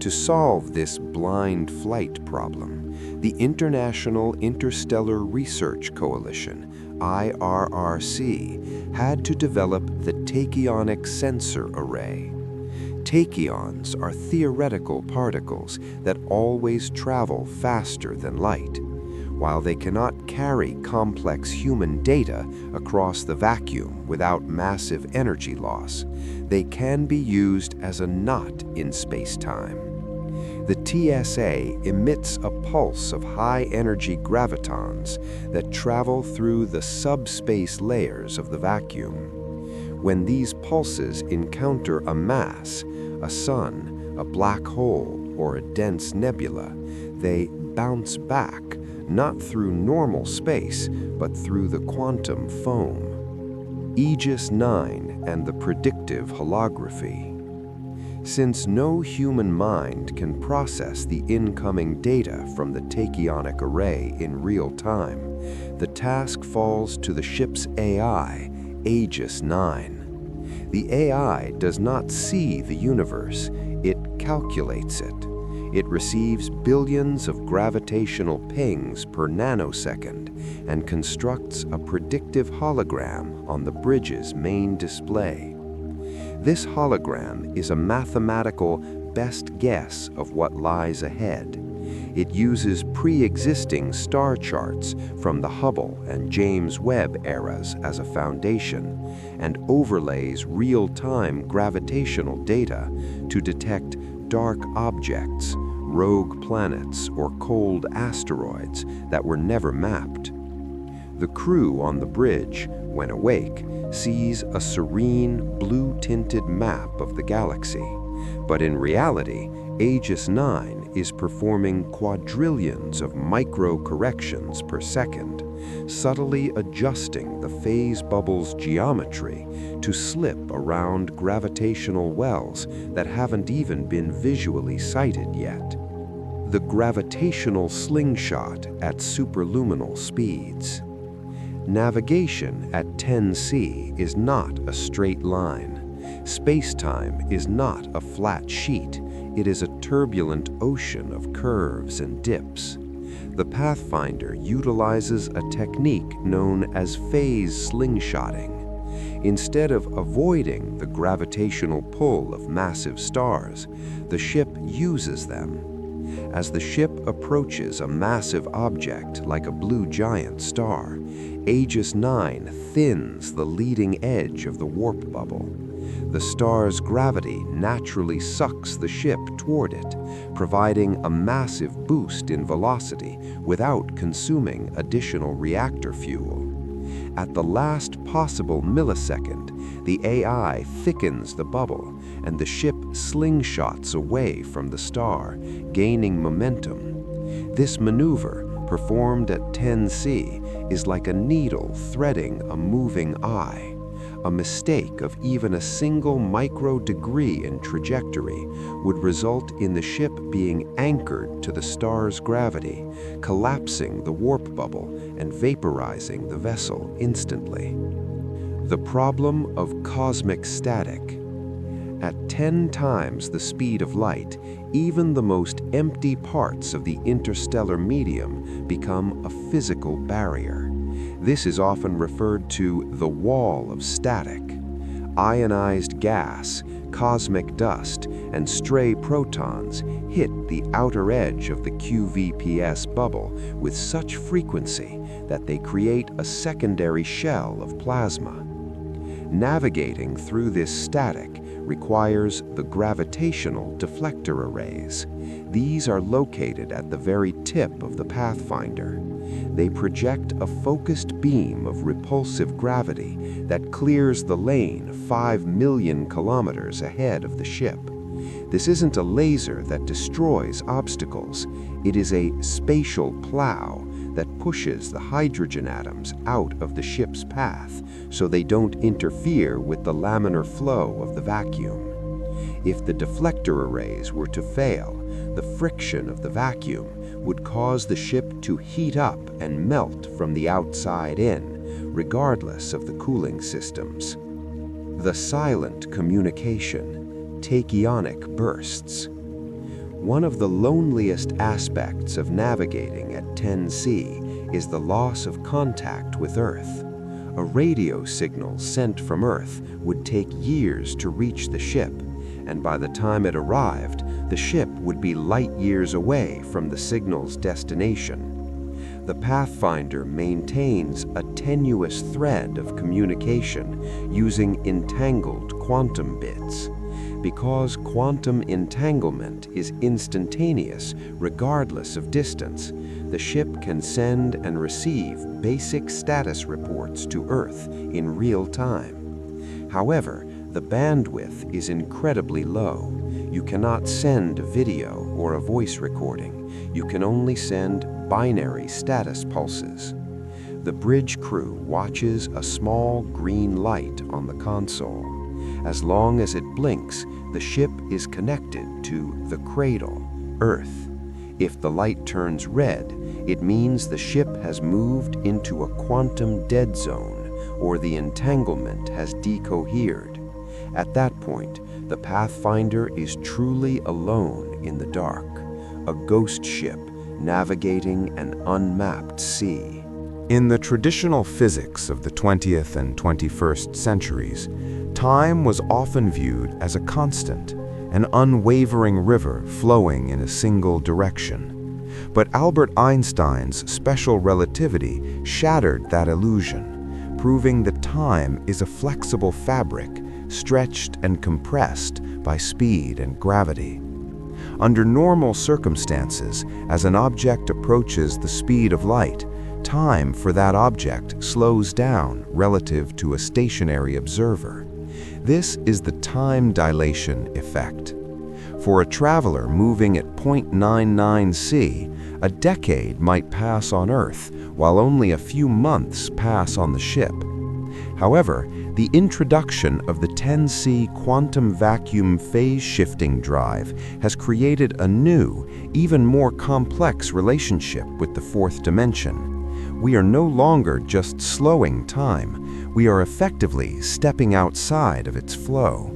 [SPEAKER 1] To solve this blind flight problem, the International Interstellar Research Coalition, IRRC, had to develop the tachyonic sensor array. Tachyons are theoretical particles that always travel faster than light. While they cannot carry complex human data across the vacuum without massive energy loss, they can be used as a knot in space-time. The TSA emits a pulse of high-energy gravitons that travel through the subspace layers of the vacuum. When these pulses encounter a mass, a sun, a black hole, or a dense nebula, they bounce back, not through normal space, but through the quantum foam. Aegis 9 and the predictive holography. Since no human mind can process the incoming data from the tachyonic array in real time, the task falls to the ship's AI, Aegis 9. The AI does not see the universe, it calculates it. It receives billions of gravitational pings per nanosecond and constructs a predictive hologram on the bridge's main display. This hologram is a mathematical best guess of what lies ahead. It uses pre-existing star charts from the Hubble and James Webb eras as a foundation and overlays real-time gravitational data to detect dark objects, rogue planets, or cold asteroids that were never mapped. The crew on the bridge, when awake, sees a serene, blue-tinted map of the galaxy. But in reality, Aegis 9 is performing quadrillions of micro-corrections per second, subtly adjusting the phase bubble's geometry to slip around gravitational wells that haven't even been visually sighted yet. The gravitational slingshot at superluminal speeds. Navigation at 10C is not a straight line. Space-time is not a flat sheet. It is a turbulent ocean of curves and dips. The Pathfinder utilizes a technique known as phase slingshotting. Instead of avoiding the gravitational pull of massive stars, the ship uses them. As the ship approaches a massive object like a blue giant star, Aegis 9 thins the leading edge of the warp bubble. The star's gravity naturally sucks the ship toward it, providing a massive boost in velocity without consuming additional reactor fuel. At the last possible millisecond, the AI thickens the bubble, and the ship slingshots away from the star, gaining momentum. This maneuver, performed at 10C, is like a needle threading a moving eye. A mistake of even a single micro-degree in trajectory would result in the ship being anchored to the star's gravity, collapsing the warp bubble and vaporizing the vessel instantly. The problem of cosmic static. At 10 times the speed of light, even the most empty parts of the interstellar medium become a physical barrier. This is often referred to the wall of static. Ionized gas, cosmic dust, and stray protons hit the outer edge of the QVPS bubble with such frequency that they create a secondary shell of plasma. Navigating through this static requires the gravitational deflector arrays. These are located at the very tip of the Pathfinder. They project a focused beam of repulsive gravity that clears the lane 5 million kilometers ahead of the ship. This isn't a laser that destroys obstacles. It is a spatial plow that pushes the hydrogen atoms out of the ship's path so they don't interfere with the laminar flow of the vacuum. If the deflector arrays were to fail, the friction of the vacuum would cause the ship to heat up and melt from the outside in, regardless of the cooling systems. The silent communication, tachyonic bursts. One of the loneliest aspects of navigating at 10C is the loss of contact with Earth. A radio signal sent from Earth would take years to reach the ship, and by the time it arrived, the ship would be light years away from the signal's destination. The Pathfinder maintains a tenuous thread of communication using entangled quantum bits. Because quantum entanglement is instantaneous regardless of distance, the ship can send and receive basic status reports to Earth in real time. However, the bandwidth is incredibly low. You cannot send a video or a voice recording. You can only send binary status pulses. The bridge crew watches a small green light on the console. As long as it blinks, the ship is connected to the cradle, Earth. If the light turns red, it means the ship has moved into a quantum dead zone, or the entanglement has decohered. At that point, the Pathfinder is truly alone in the dark, a ghost ship navigating an unmapped sea.
[SPEAKER 3] In the traditional physics of the 20th and 21st centuries, time was often viewed as a constant, an unwavering river flowing in a single direction. But Albert Einstein's special relativity shattered that illusion, proving that time is a flexible fabric, stretched and compressed by speed and gravity. Under normal circumstances, as an object approaches the speed of light, time for that object slows down relative to a stationary observer. This is the time dilation effect. For a traveler moving at 0.99 c, a decade might pass on Earth, while only a few months pass on the ship. However, the introduction of the 10C quantum vacuum phase-shifting drive has created a new, even more complex relationship with the fourth dimension. We are no longer just slowing time, we are effectively stepping outside of its flow.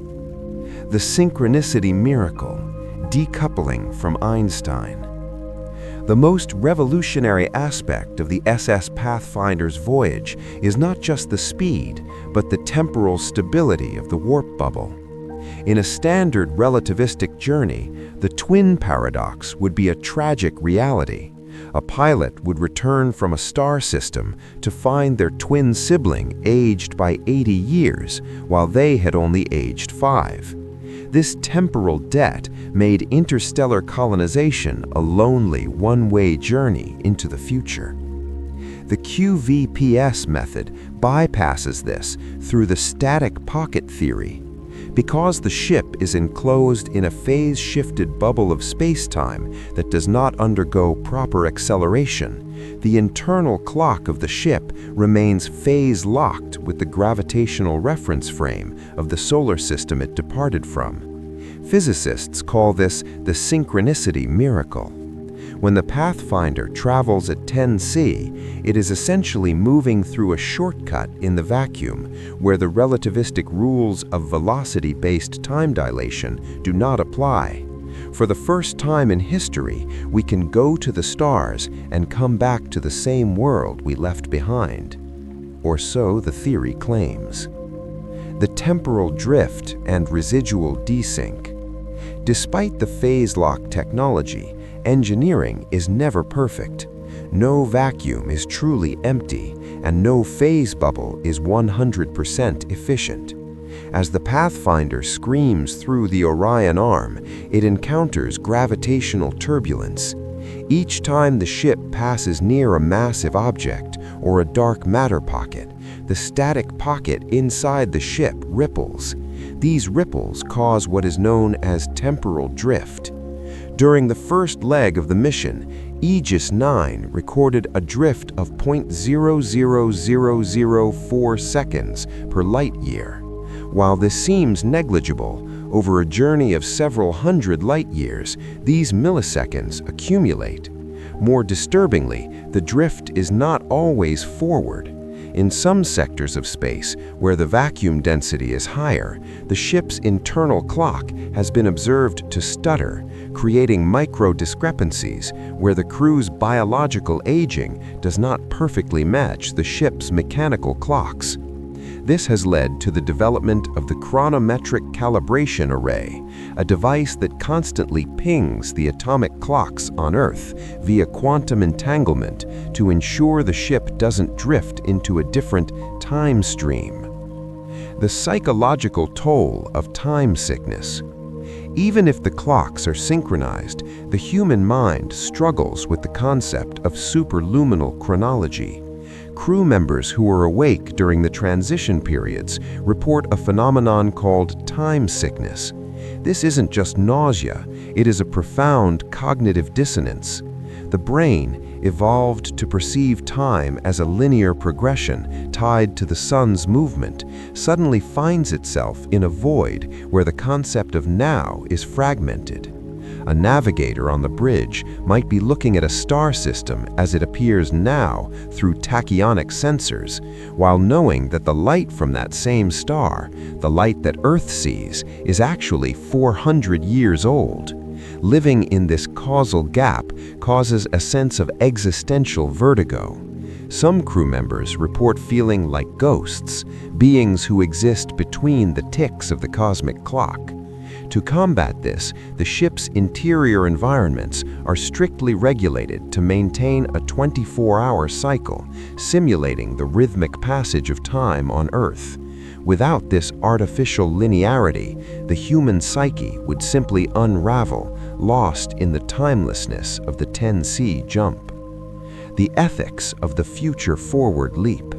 [SPEAKER 3] The synchronicity miracle, decoupling from Einstein. The most revolutionary aspect of the SS Pathfinder's voyage is not just the speed, but the temporal stability of the warp bubble. In a standard relativistic journey, the twin paradox would be a tragic reality. A pilot would return from a star system to find their twin sibling aged by 80 years, while they had only aged 5. This temporal debt made interstellar colonization a lonely, one-way journey into the future. The QVPS method bypasses this through the static pocket theory. Because the ship is enclosed in a phase-shifted bubble of space-time that does not undergo proper acceleration, the internal clock of the ship remains phase-locked with the gravitational reference frame of the solar system it departed from. Physicists call this the synchronicity miracle. When the Pathfinder travels at 10C, it is essentially moving through a shortcut in the vacuum where the relativistic rules of velocity-based time dilation do not apply. For the first time in history, we can go to the stars and come back to the same world we left behind. Or so the theory claims. The temporal drift and residual desync. Despite the phase lock technology, engineering is never perfect. No vacuum is truly empty, and no phase bubble is 100% efficient. As the Pathfinder screams through the Orion Arm, it encounters gravitational turbulence. Each time the ship passes near a massive object or a dark matter pocket, the static pocket inside the ship ripples. These ripples cause what is known as temporal drift. During the first leg of the mission, Aegis 9 recorded a drift of 0.00004 seconds per light year. While this seems negligible, over a journey of several hundred light years, these milliseconds accumulate. More disturbingly, the drift is not always forward. In some sectors of space, where the vacuum density is higher, the ship's internal clock has been observed to stutter, creating micro-discrepancies where the crew's biological aging does not perfectly match the ship's mechanical clocks. This has led to the development of the chronometric calibration array, a device that constantly pings the atomic clocks on Earth via quantum entanglement to ensure the ship doesn't drift into a different time stream. The psychological toll of time sickness. Even if the clocks are synchronized, the human mind struggles with the concept of superluminal chronology. Crew members who are awake during the transition periods report a phenomenon called time sickness. This isn't just nausea, it is a profound cognitive dissonance. The brain, evolved to perceive time as a linear progression tied to the sun's movement, suddenly finds itself in a void where the concept of now is fragmented. A navigator on the bridge might be looking at a star system as it appears now through tachyonic sensors, while knowing that the light from that same star, the light that Earth sees, is actually 400 years old. Living in this causal gap causes a sense of existential vertigo. Some crew members report feeling like ghosts, beings who exist between the ticks of the cosmic clock. To combat this, the ship's interior environments are strictly regulated to maintain a 24-hour cycle, simulating the rhythmic passage of time on Earth. Without this artificial linearity, the human psyche would simply unravel, lost in the timelessness of the 10C jump. The ethics of the future forward leap.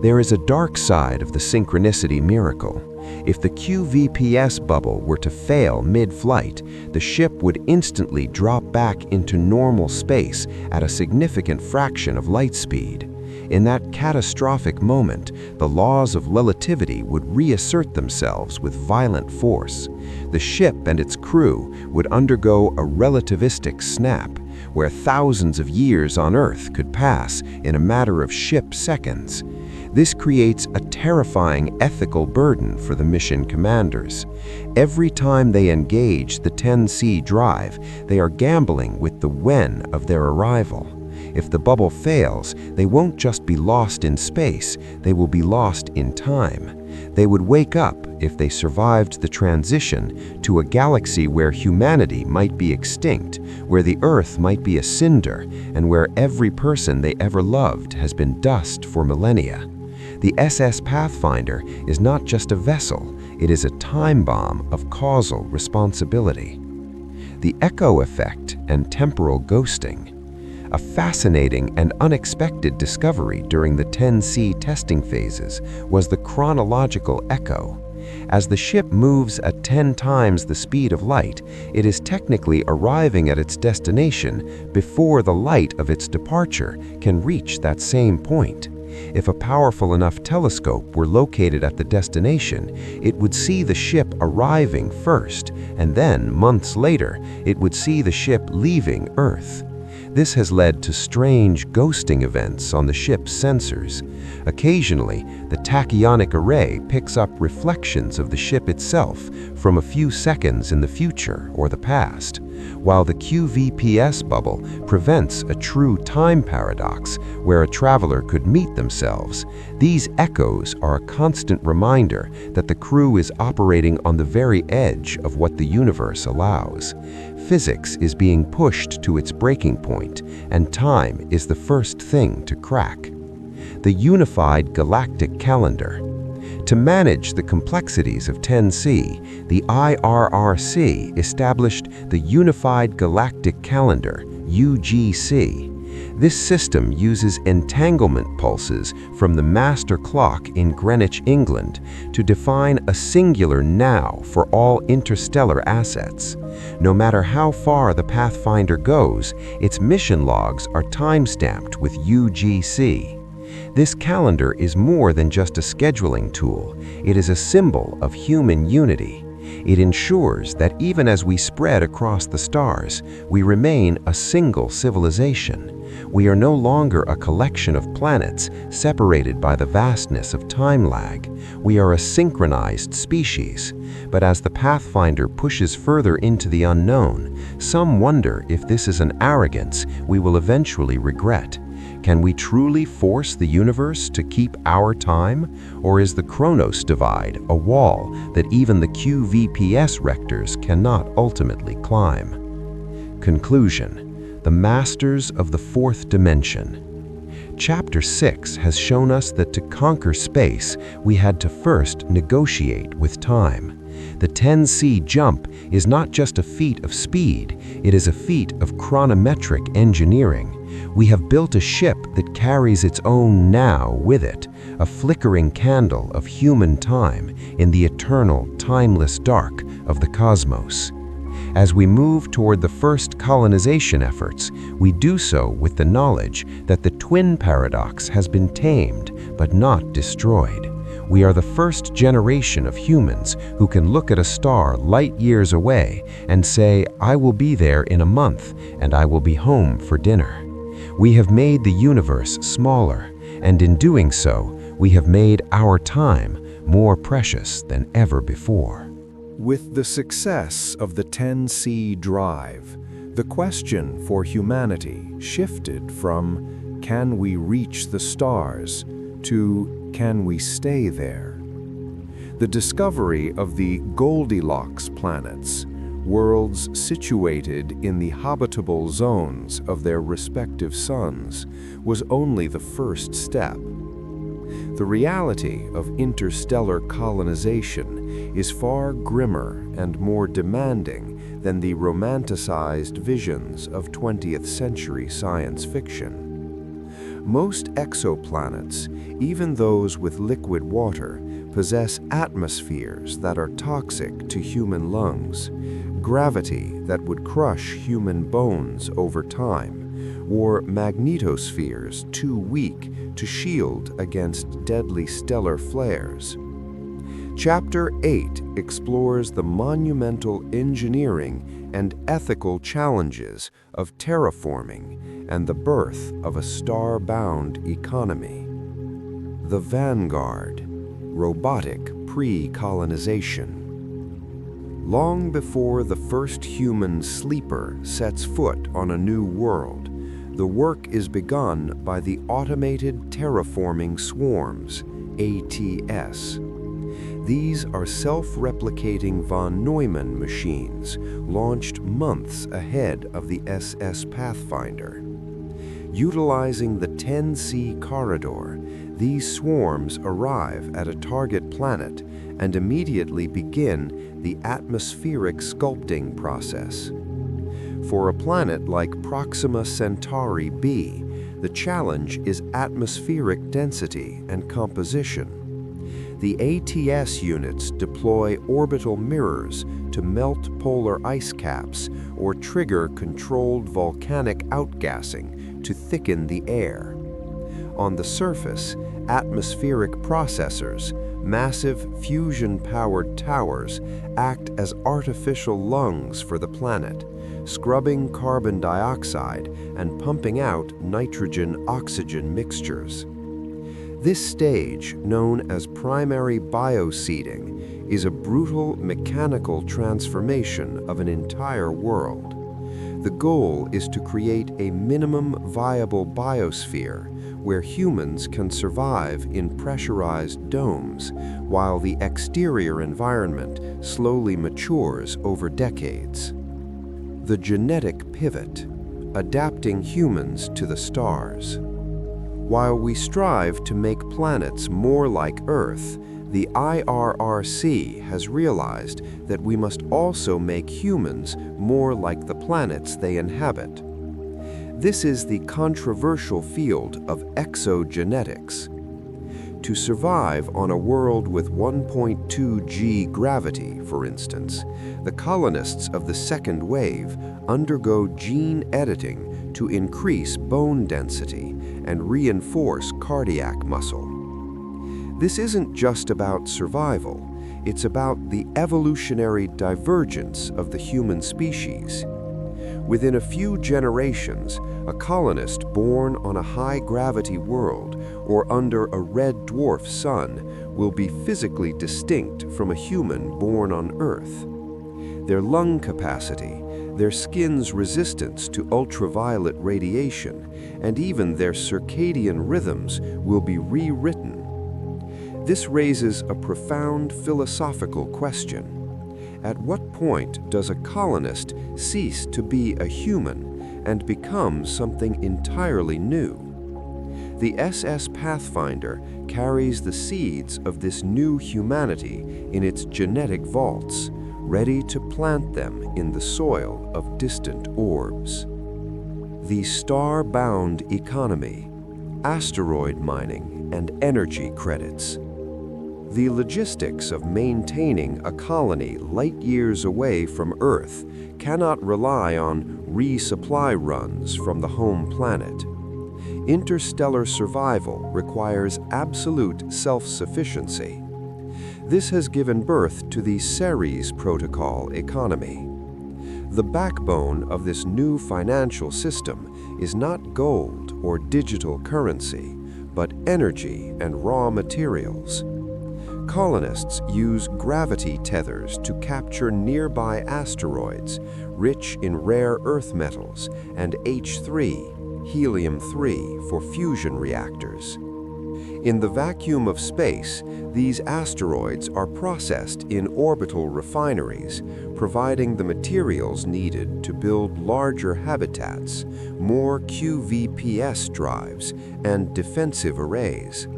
[SPEAKER 3] There is a dark side of the synchronicity miracle.
[SPEAKER 2] If the QVPS bubble were to fail mid-flight, the ship would instantly drop back into normal space at a significant fraction of light speed. In that catastrophic moment, the laws of relativity would reassert themselves with violent force. The ship and its crew would undergo a relativistic snap, where thousands of years on Earth could pass in a matter of ship seconds. This creates a terrifying ethical burden for the mission commanders. Every time they engage the 10C drive, they are gambling with the when of their arrival. If the bubble fails, they won't just be lost in space, they will be lost in time. They would wake up, if they survived the transition, to a galaxy where humanity might be extinct, where the Earth might be a cinder, and where every person they ever loved has been dust for millennia. The SS Pathfinder is not just a vessel, it is a time bomb of causal responsibility. The echo effect and temporal ghosting. A fascinating and unexpected discovery during the 10C testing phases was the chronological echo. As the ship moves at 10 times the speed of light, it is technically arriving at its destination before the light of its departure can reach that same point. If a powerful enough telescope were located at the destination, it would see the ship arriving first, and then, months later, it would see the ship leaving Earth. This has led to strange ghosting events on the ship's sensors. Occasionally, the tachyonic array picks up reflections of the ship itself from a few seconds in the future or the past, while the QVPS bubble prevents a true time paradox where a traveler could meet themselves. These echoes are a constant reminder that the crew is operating on the very edge of what the universe allows. Physics is being pushed to its breaking point, and time is the first thing to crack. The unified galactic calendar. To manage the complexities of 10C, the IRRC established the Unified Galactic Calendar, UGC. This system uses entanglement pulses from the master clock in Greenwich, England, to define a singular now for all interstellar assets. No matter how far the Pathfinder goes, its mission logs are time-stamped with UGC. This calendar is more than just a scheduling tool. It is a symbol of human unity. It ensures that even as we spread across the stars, we remain a single civilization. We are no longer a collection of planets separated by the vastness of time lag. We are a synchronized species. But as the Pathfinder pushes further into the unknown, some wonder if this is an arrogance we will eventually regret. Can we truly force the universe to keep our time? Or is the Chronos divide a wall that even the QVPS rectors cannot ultimately climb? Conclusion: the masters of the fourth dimension. Chapter 6 has shown us that to conquer space, we had to first negotiate with time. The 10C jump is not just a feat of speed, it is a feat of chronometric engineering. We have built a ship that carries its own now with it, a flickering candle of human time in the eternal, timeless dark of the cosmos. As we move toward the first colonization efforts, we do so with the knowledge that the twin paradox has been tamed but not destroyed. We are the first generation of humans who can look at a star light years away and say, "I will be there in a month and I will be home for dinner." We have made the universe smaller, and in doing so, we have made our time more precious than ever before.
[SPEAKER 1] With the success of the 10C drive, the question for humanity shifted from "can we reach the stars?" to "can we stay there?" The discovery of the Goldilocks planets, worlds situated in the habitable zones of their respective suns, was only the first step. The reality of interstellar colonization is far grimmer and more demanding than the romanticized visions of 20th century science fiction. Most exoplanets, even those with liquid water, possess atmospheres that are toxic to human lungs, gravity that would crush human bones over time, or magnetospheres too weak to shield against deadly stellar flares. Chapter 8 explores the monumental engineering and ethical challenges of terraforming and the birth of a star-bound economy. The Vanguard, robotic pre-colonization. Long before the first human sleeper sets foot on a new world, the work is begun by the automated terraforming swarms, ATS. These are self-replicating von Neumann machines launched months ahead of the SS Pathfinder. Utilizing the 10C corridor, these swarms arrive at a target planet and immediately begin the atmospheric sculpting process. For a planet like Proxima Centauri b, the challenge is atmospheric density and composition. The ATS units deploy orbital mirrors to melt polar ice caps or trigger controlled volcanic outgassing to thicken the air. On the surface, atmospheric processors, massive fusion-powered towers, act as artificial lungs for the planet, scrubbing carbon dioxide and pumping out nitrogen-oxygen mixtures. This stage, known as primary bioseeding, is a brutal mechanical transformation of an entire world. The goal is to create a minimum viable biosphere where humans can survive in pressurized domes while the exterior environment slowly matures over decades. The genetic pivot, adapting humans to the stars. While we strive to make planets more like Earth, the IRRC has realized that we must also make humans more like the planets they inhabit. This is the controversial field of exogenetics. To survive on a world with 1.2 g gravity, for instance, the colonists of the second wave undergo gene editing to increase bone density and reinforce cardiac muscle. This isn't just about survival, it's about the evolutionary divergence of the human species. Within a few generations, a colonist born on a high-gravity world or under a red dwarf sun will be physically distinct from a human born on Earth. Their lung capacity, their skin's resistance to ultraviolet radiation, and even their circadian rhythms will be rewritten. This raises a profound philosophical question. At what point does a colonist cease to be a human and become something entirely new? The SS Pathfinder carries the seeds of this new humanity in its genetic vaults, ready to plant them in the soil of distant orbs. The star-bound economy, asteroid mining, and energy credits. The logistics of maintaining a colony light years away from Earth cannot rely on resupply runs from the home planet. Interstellar survival requires absolute self-sufficiency. This has given birth to the Ceres Protocol economy. The backbone of this new financial system is not gold or digital currency, but energy and raw materials. Colonists use gravity tethers to capture nearby asteroids, rich in rare earth metals, and H3, helium-3 for fusion reactors. In the vacuum of space, these asteroids are processed in orbital refineries, providing the materials needed to build larger habitats, more QVPS drives, and defensive arrays.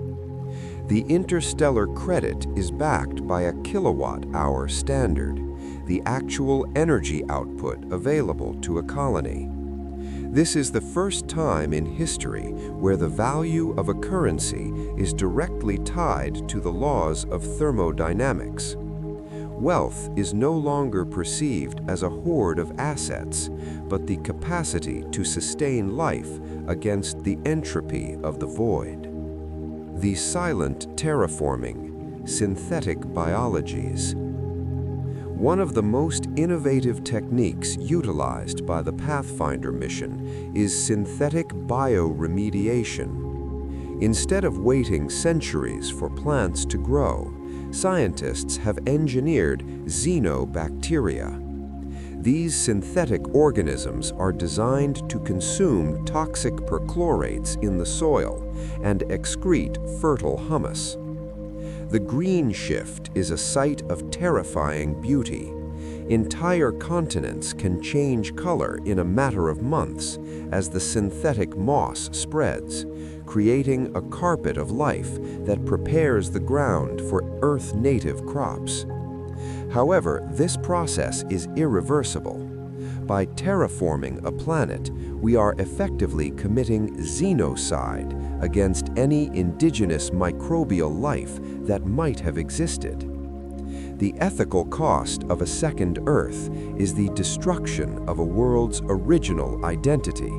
[SPEAKER 1] The interstellar credit is backed by a kilowatt-hour standard, the actual energy output available to a colony. This is the first time in history where the value of a currency is directly tied to the laws of thermodynamics. Wealth is no longer perceived as a hoard of assets, but the capacity to sustain life against the entropy of the void. The silent terraforming, synthetic biologies. One of the most innovative techniques utilized by the Pathfinder mission is synthetic bioremediation. Instead of waiting centuries for plants to grow, scientists have engineered xenobacteria. These synthetic organisms are designed to consume toxic perchlorates in the soil and excrete fertile humus. The green shift is a sight of terrifying beauty. Entire continents can change color in a matter of months as the synthetic moss spreads, creating a carpet of life that prepares the ground for Earth-native crops. However, this process is irreversible. By terraforming a planet, we are effectively committing xenocide against any indigenous microbial life that might have existed. The ethical cost of a second Earth is the destruction of a world's original identity.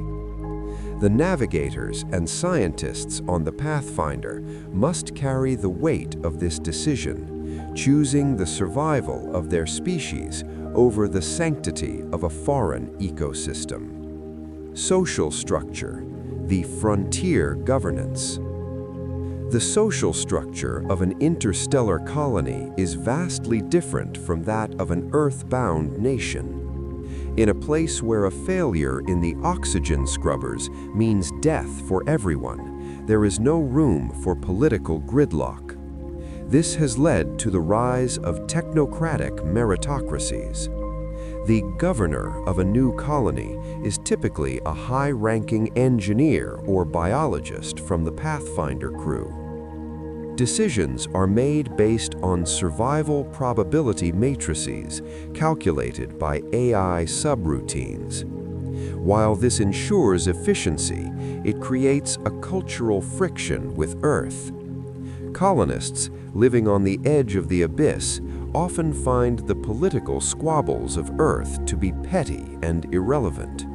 [SPEAKER 1] The navigators and scientists on the Pathfinder must carry the weight of this decision, choosing the survival of their species over the sanctity of a foreign ecosystem. Social structure, the frontier governance. The social structure of an interstellar colony is vastly different from that of an Earth-bound nation. In a place where a failure in the oxygen scrubbers means death for everyone, there is no room for political gridlock. This has led to the rise of technocratic meritocracies. The governor of a new colony is typically a high-ranking engineer or biologist from the Pathfinder crew. Decisions are made based on survival probability matrices calculated by AI subroutines. While this ensures efficiency, it creates a cultural friction with Earth. Colonists living on the edge of the abyss often find the political squabbles of Earth to be petty and irrelevant.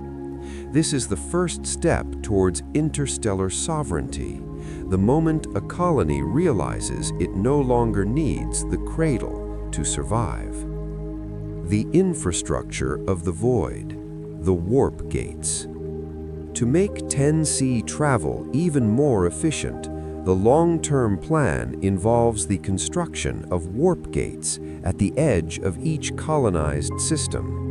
[SPEAKER 1] This is the first step towards interstellar sovereignty, the moment a colony realizes it no longer needs the cradle to survive. The infrastructure of the void, the warp gates. To make 10C travel even more efficient, the long-term plan involves the construction of warp gates at the edge of each colonized system.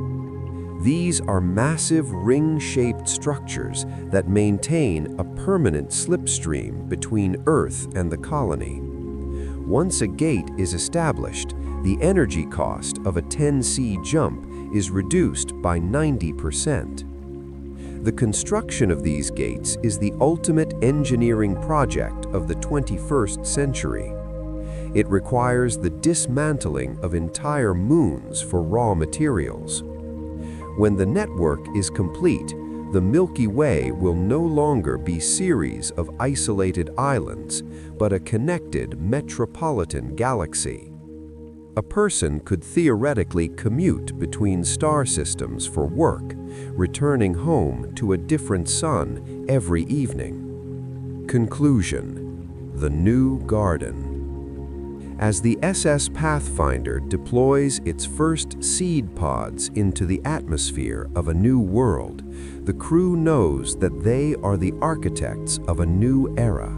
[SPEAKER 1] These are massive ring-shaped structures that maintain a permanent slipstream between Earth and the colony. Once a gate is established, the energy cost of a 10C jump is reduced by 90%. The construction of these gates is the ultimate engineering project of the 21st century. It requires the dismantling of entire moons for raw materials. When the network is complete, the Milky Way will no longer be a series of isolated islands, but a connected metropolitan galaxy. A person could theoretically commute between star systems for work, returning home to a different sun every evening. Conclusion: the new garden. As the SS Pathfinder deploys its first seed pods into the atmosphere of a new world, the crew knows that they are the architects of a new era.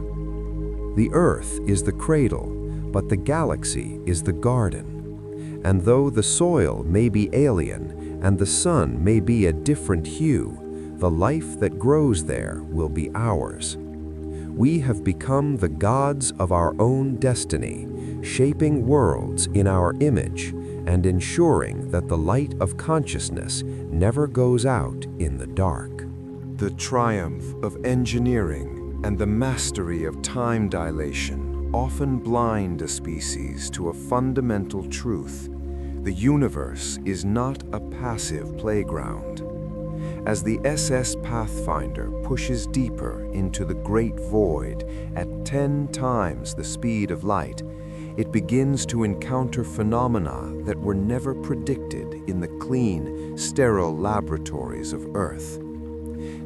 [SPEAKER 1] The Earth is the cradle, but the galaxy is the garden. And though the soil may be alien and the sun may be a different hue, the life that grows there will be ours. We have become the gods of our own destiny, shaping worlds in our image and ensuring that the light of consciousness never goes out in the dark.
[SPEAKER 3] The triumph of engineering and the mastery of time dilation often blind a species to a fundamental truth. The universe is not a passive playground.
[SPEAKER 1] As the SS Pathfinder pushes deeper into the great void at 10 times the speed of light, it begins to encounter phenomena that were never predicted in the clean, sterile laboratories of Earth.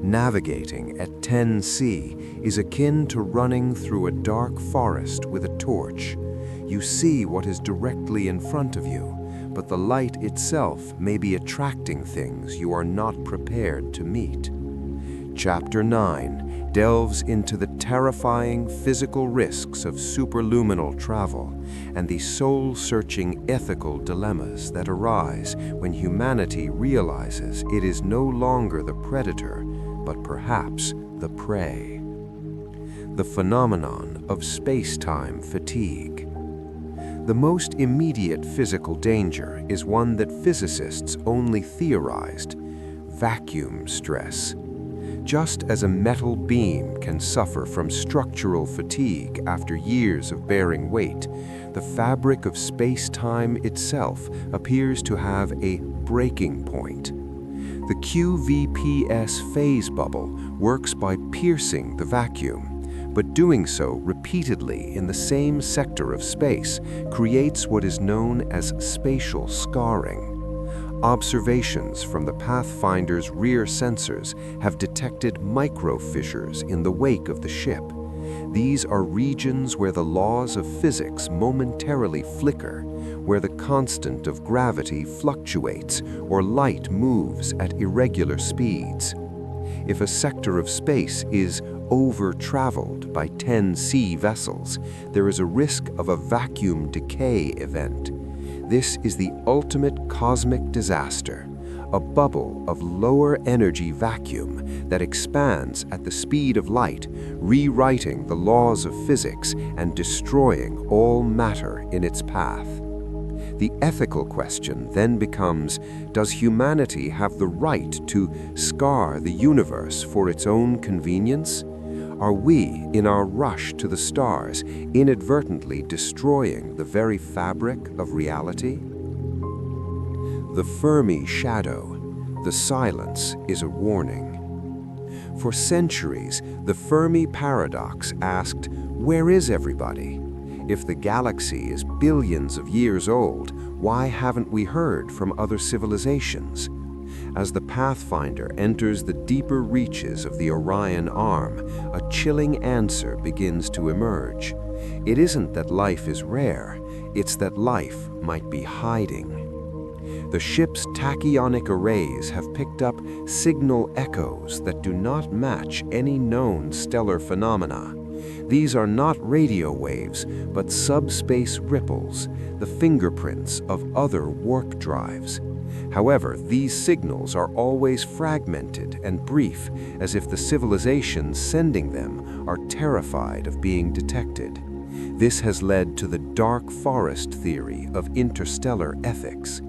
[SPEAKER 1] Navigating at 10C is akin to running through a dark forest with a torch. You see what is directly in front of you, but the light itself may be attracting things you are not prepared to meet. Chapter 9 delves into the terrifying physical risks of superluminal travel and the soul-searching ethical dilemmas that arise when humanity realizes it is no longer the predator, but perhaps the prey. The phenomenon of space-time fatigue. The most immediate physical danger is one that physicists only theorized: vacuum stress. Just as a metal beam can suffer from structural fatigue after years of bearing weight, the fabric of space-time itself appears to have a breaking point. The QVPS phase bubble works by piercing the vacuum, but doing so repeatedly in the same sector of space creates what is known as spatial scarring. Observations from the Pathfinder's rear sensors have detected micro-fissures in the wake of the ship. These are regions where the laws of physics momentarily flicker, where the constant of gravity fluctuates or light moves at irregular speeds. If a sector of space is over-traveled by 10C vessels, there is a risk of a vacuum decay event. This is the ultimate cosmic disaster, a bubble of lower energy vacuum that expands at the speed of light, rewriting the laws of physics and destroying all matter in its path. The ethical question then becomes, does humanity have the right to scar the universe for its own convenience? Are we, in our rush to the stars, inadvertently destroying the very fabric of reality? The Fermi shadow. The silence is a warning. For centuries, the Fermi paradox asked, where is everybody? If the galaxy is billions of years old, why haven't we heard from other civilizations? As the Pathfinder enters the deeper reaches of the Orion Arm, a chilling answer begins to emerge. It isn't that life is rare, it's that life might be hiding. The ship's tachyonic arrays have picked up signal echoes that do not match any known stellar phenomena. These are not radio waves, but subspace ripples, the fingerprints of other warp drives. However, these signals are always fragmented and brief, as if the civilizations sending them are terrified of being detected. This has led to the dark forest theory of interstellar ethics.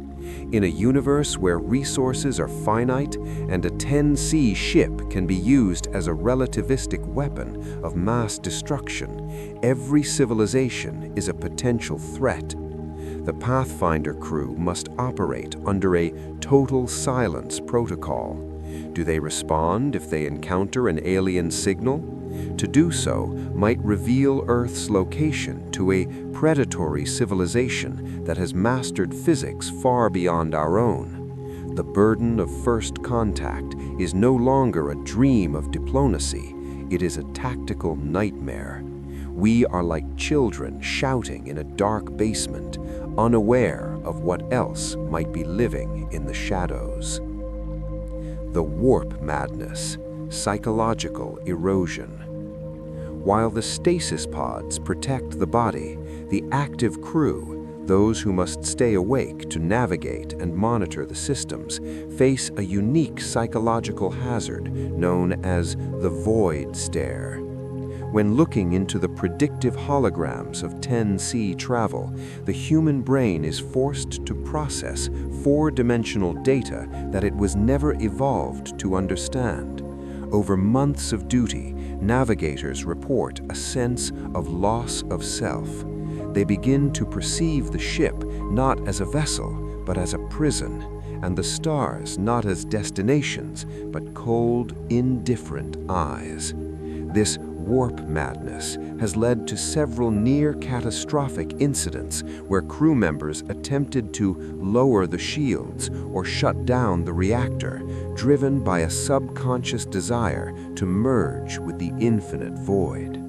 [SPEAKER 1] In a universe where resources are finite and a 10C ship can be used as a relativistic weapon of mass destruction, every civilization is a potential threat. The Pathfinder crew must operate under a total silence protocol. Do they respond if they encounter an alien signal? To do so might reveal Earth's location to a predatory civilization that has mastered physics far beyond our own. The burden of first contact is no longer a dream of diplomacy, it is a tactical nightmare. We are like children shouting in a dark basement, unaware of what else might be living in the shadows. The warp madness, psychological erosion. While the stasis pods protect the body, the active crew, those who must stay awake to navigate and monitor the systems, face a unique psychological hazard known as the void stare. When looking into the predictive holograms of 10C travel, the human brain is forced to process four-dimensional data that it was never evolved to understand. Over months of duty, navigators report a sense of loss of self. They begin to perceive the ship not as a vessel, but as a prison,
[SPEAKER 2] and the stars not as destinations, but cold, indifferent eyes. This warp madness has led to several near-catastrophic incidents where crew members attempted to lower the shields or shut down the reactor, driven by a subconscious desire to merge with the infinite void.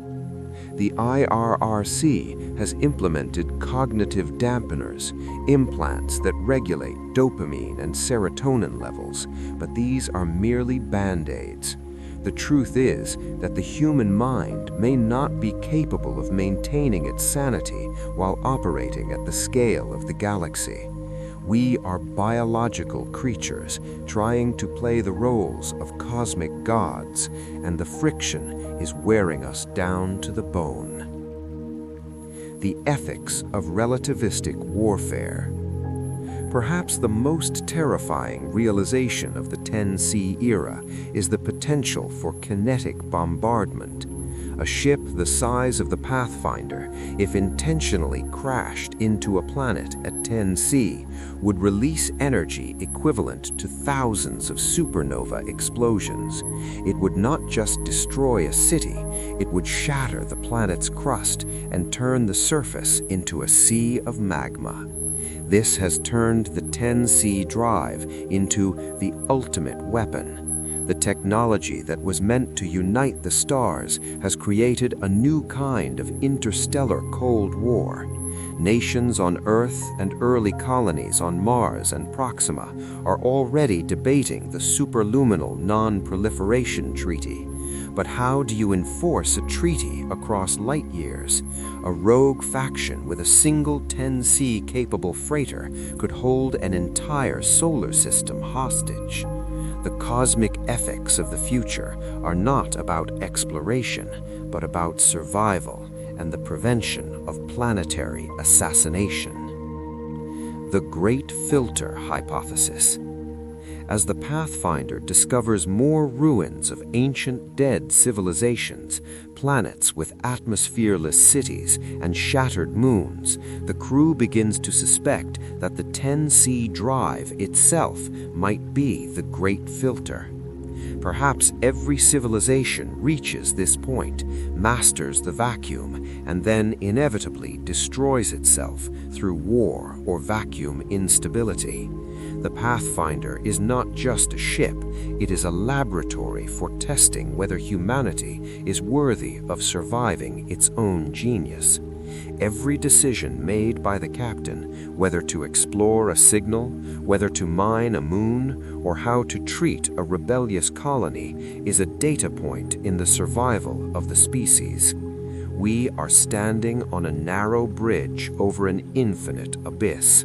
[SPEAKER 2] The IRRC has implemented cognitive dampeners, implants that regulate dopamine and serotonin levels, but these are merely band-aids. The truth is that the human mind may not be capable of maintaining its sanity while operating at the scale of the galaxy. We are biological creatures trying to play the roles of cosmic gods, and the friction is wearing us down to the bone. The ethics of relativistic warfare. Perhaps the most terrifying realization of the 10C era is the potential for kinetic bombardment. A ship the size of the Pathfinder, if intentionally crashed into a planet at 10C, would release energy equivalent to thousands of supernova explosions. It would not just destroy a city, it would shatter the planet's crust and turn the surface into a sea of magma. This has turned the 10C drive into the ultimate weapon. The technology that was meant to unite the stars has created a new kind of interstellar Cold War. Nations on Earth and early colonies on Mars and Proxima are already debating the superluminal non-proliferation treaty. But how do you enforce a treaty across light years? A rogue faction with a single 10C capable freighter could hold an entire solar system hostage. The cosmic ethics of the future are not about exploration, but about survival and the prevention of planetary assassination. The Great Filter Hypothesis. As the Pathfinder discovers more ruins of ancient dead civilizations, planets with atmosphereless cities and shattered moons, the crew begins to suspect that the 10C drive itself might be the Great Filter. Perhaps every civilization reaches this point, masters the vacuum, and then inevitably destroys itself through war or vacuum instability. The Pathfinder is not just a ship, it is a laboratory for testing whether humanity is worthy of surviving its own genius. Every decision made by the captain, whether to explore a signal, whether to mine a moon, or how to treat a rebellious colony, is a data point in the survival of the species. We are standing on a narrow bridge over an infinite abyss.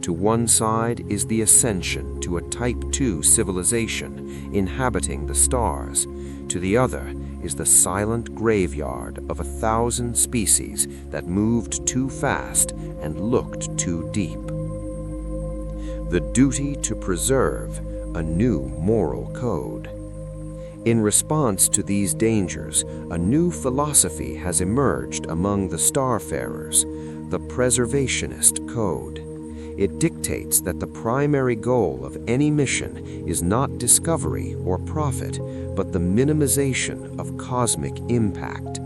[SPEAKER 2] To one side is the ascension to a Type 2 civilization inhabiting the stars. To the other is the silent graveyard of 1,000 species that moved too fast and looked too deep. The duty to preserve a new moral code. In response to these dangers, a new philosophy has emerged among the starfarers, the preservationist code. It dictates that the primary goal of any mission is not discovery or profit, but the minimization of cosmic impact.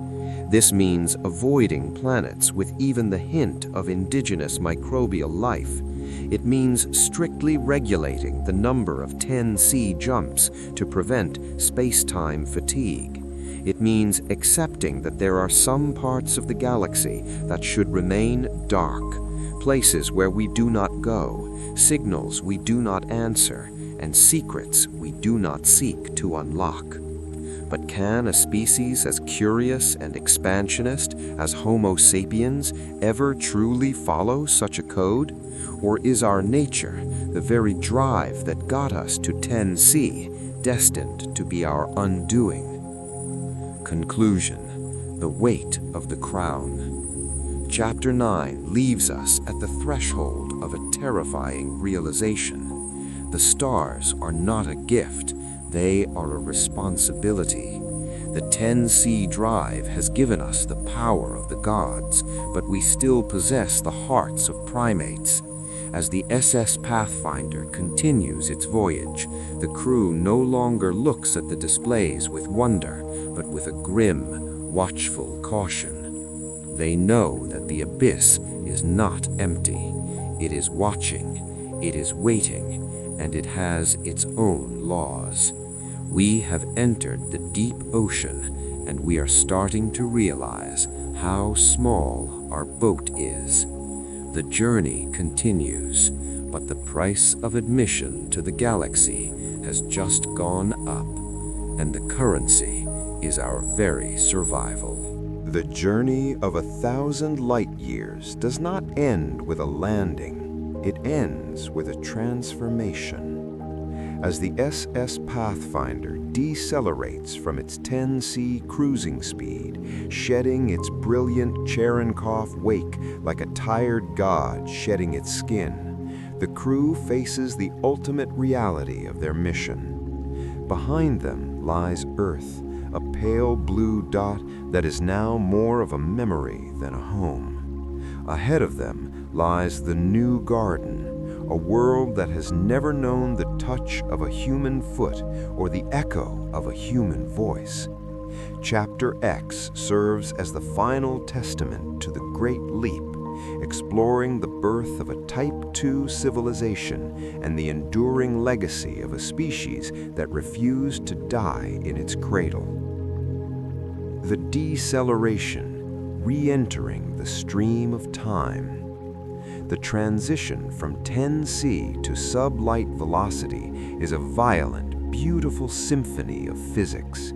[SPEAKER 2] This means avoiding planets with even the hint of indigenous microbial life. It means strictly regulating the number of 10C jumps to prevent space-time fatigue. It means accepting that there are some parts of the galaxy that should remain dark, places where we do not go, signals we do not answer, and secrets we do not seek to unlock. But can a species as curious and expansionist as Homo sapiens ever truly follow such a code? Or is our nature, the very drive that got us to 10C, destined to be our undoing? Conclusion: the weight of the crown. Chapter 9 leaves us at the threshold of a terrifying realization. The stars are not a gift, they are a responsibility. The 10C drive has given us the power of the gods, but we still possess the hearts of primates. As the SS Pathfinder continues its voyage, the crew no longer looks at the displays with wonder, but with a grim, watchful caution. They know that the abyss is not empty. It is watching, it is waiting, and it has its own laws. We have entered the deep ocean, and we are starting to realize how small our boat is. The journey continues, but the price of admission to the galaxy has just gone up, and the currency is our very survival.
[SPEAKER 1] The journey of 1,000 light years does not end with a landing. It ends with a transformation. As the SS Pathfinder decelerates from its 10C cruising speed, shedding its brilliant Cherenkov wake like a tired god shedding its skin, the crew faces the ultimate reality of their mission. Behind them lies Earth, a pale blue dot that is now more of a memory than a home. Ahead of them lies the new garden, a world that has never known the touch of a human foot or the echo of a human voice. Chapter X serves as the final testament to the Great Leap, exploring the birth of a Type II civilization and the enduring legacy of a species that refused to die in its cradle. The deceleration, re-entering the stream of time. The transition from 10C to sublight velocity is a violent, beautiful symphony of physics.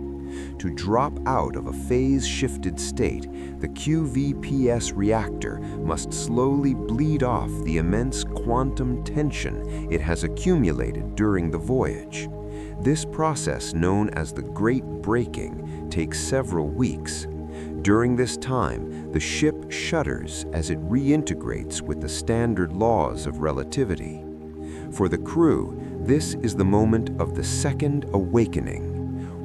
[SPEAKER 1] To drop out of a phase-shifted state, the QVPS reactor must slowly bleed off the immense quantum tension it has accumulated during the voyage. This process, known as the Great Breaking, takes several weeks. During this time, the ship shudders as it reintegrates with the standard laws of relativity. For the crew, this is the moment of the second awakening.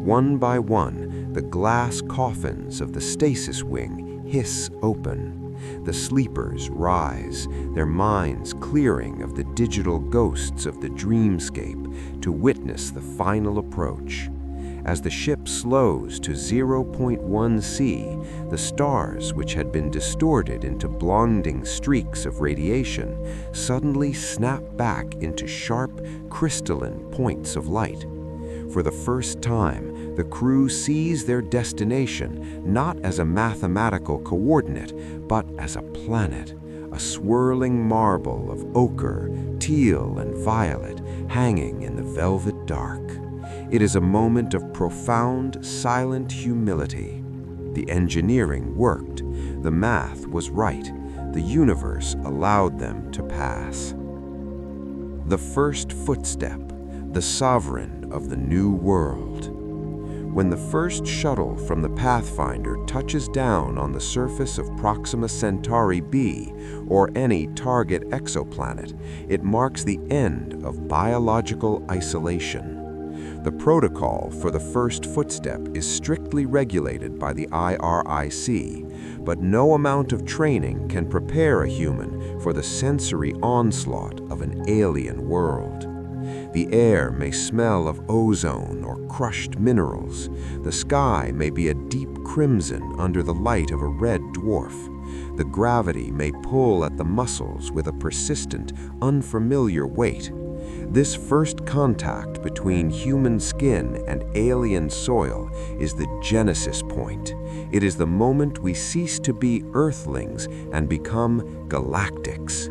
[SPEAKER 1] One by one, the glass coffins of the stasis wing hiss open. The sleepers rise, their minds clearing of the digital ghosts of the dreamscape to witness the final approach. As the ship slows to 0.1C, the stars, which had been distorted into blinding streaks of radiation, suddenly snap back into sharp, crystalline points of light. For the first time, the crew sees their destination not as a mathematical coordinate, but as a planet, a swirling marble of ochre, teal, and violet hanging in the velvet dark. It is a moment of profound, silent humility. The engineering worked. The math was right. The universe allowed them to pass. The first footstep, the sovereign of the new world. When the first shuttle from the Pathfinder touches down on the surface of Proxima Centauri b, or any target exoplanet, it marks the end of biological isolation. The protocol for the first footstep is strictly regulated by the IRIC, but no amount of training can prepare a human for the sensory onslaught of an alien world. The air may smell of ozone or crushed minerals. The sky may be a deep crimson under the light of a red dwarf. The gravity may pull at the muscles with a persistent, unfamiliar weight. This first contact between human skin and alien soil is the genesis point. It is the moment we cease to be Earthlings and become galactics.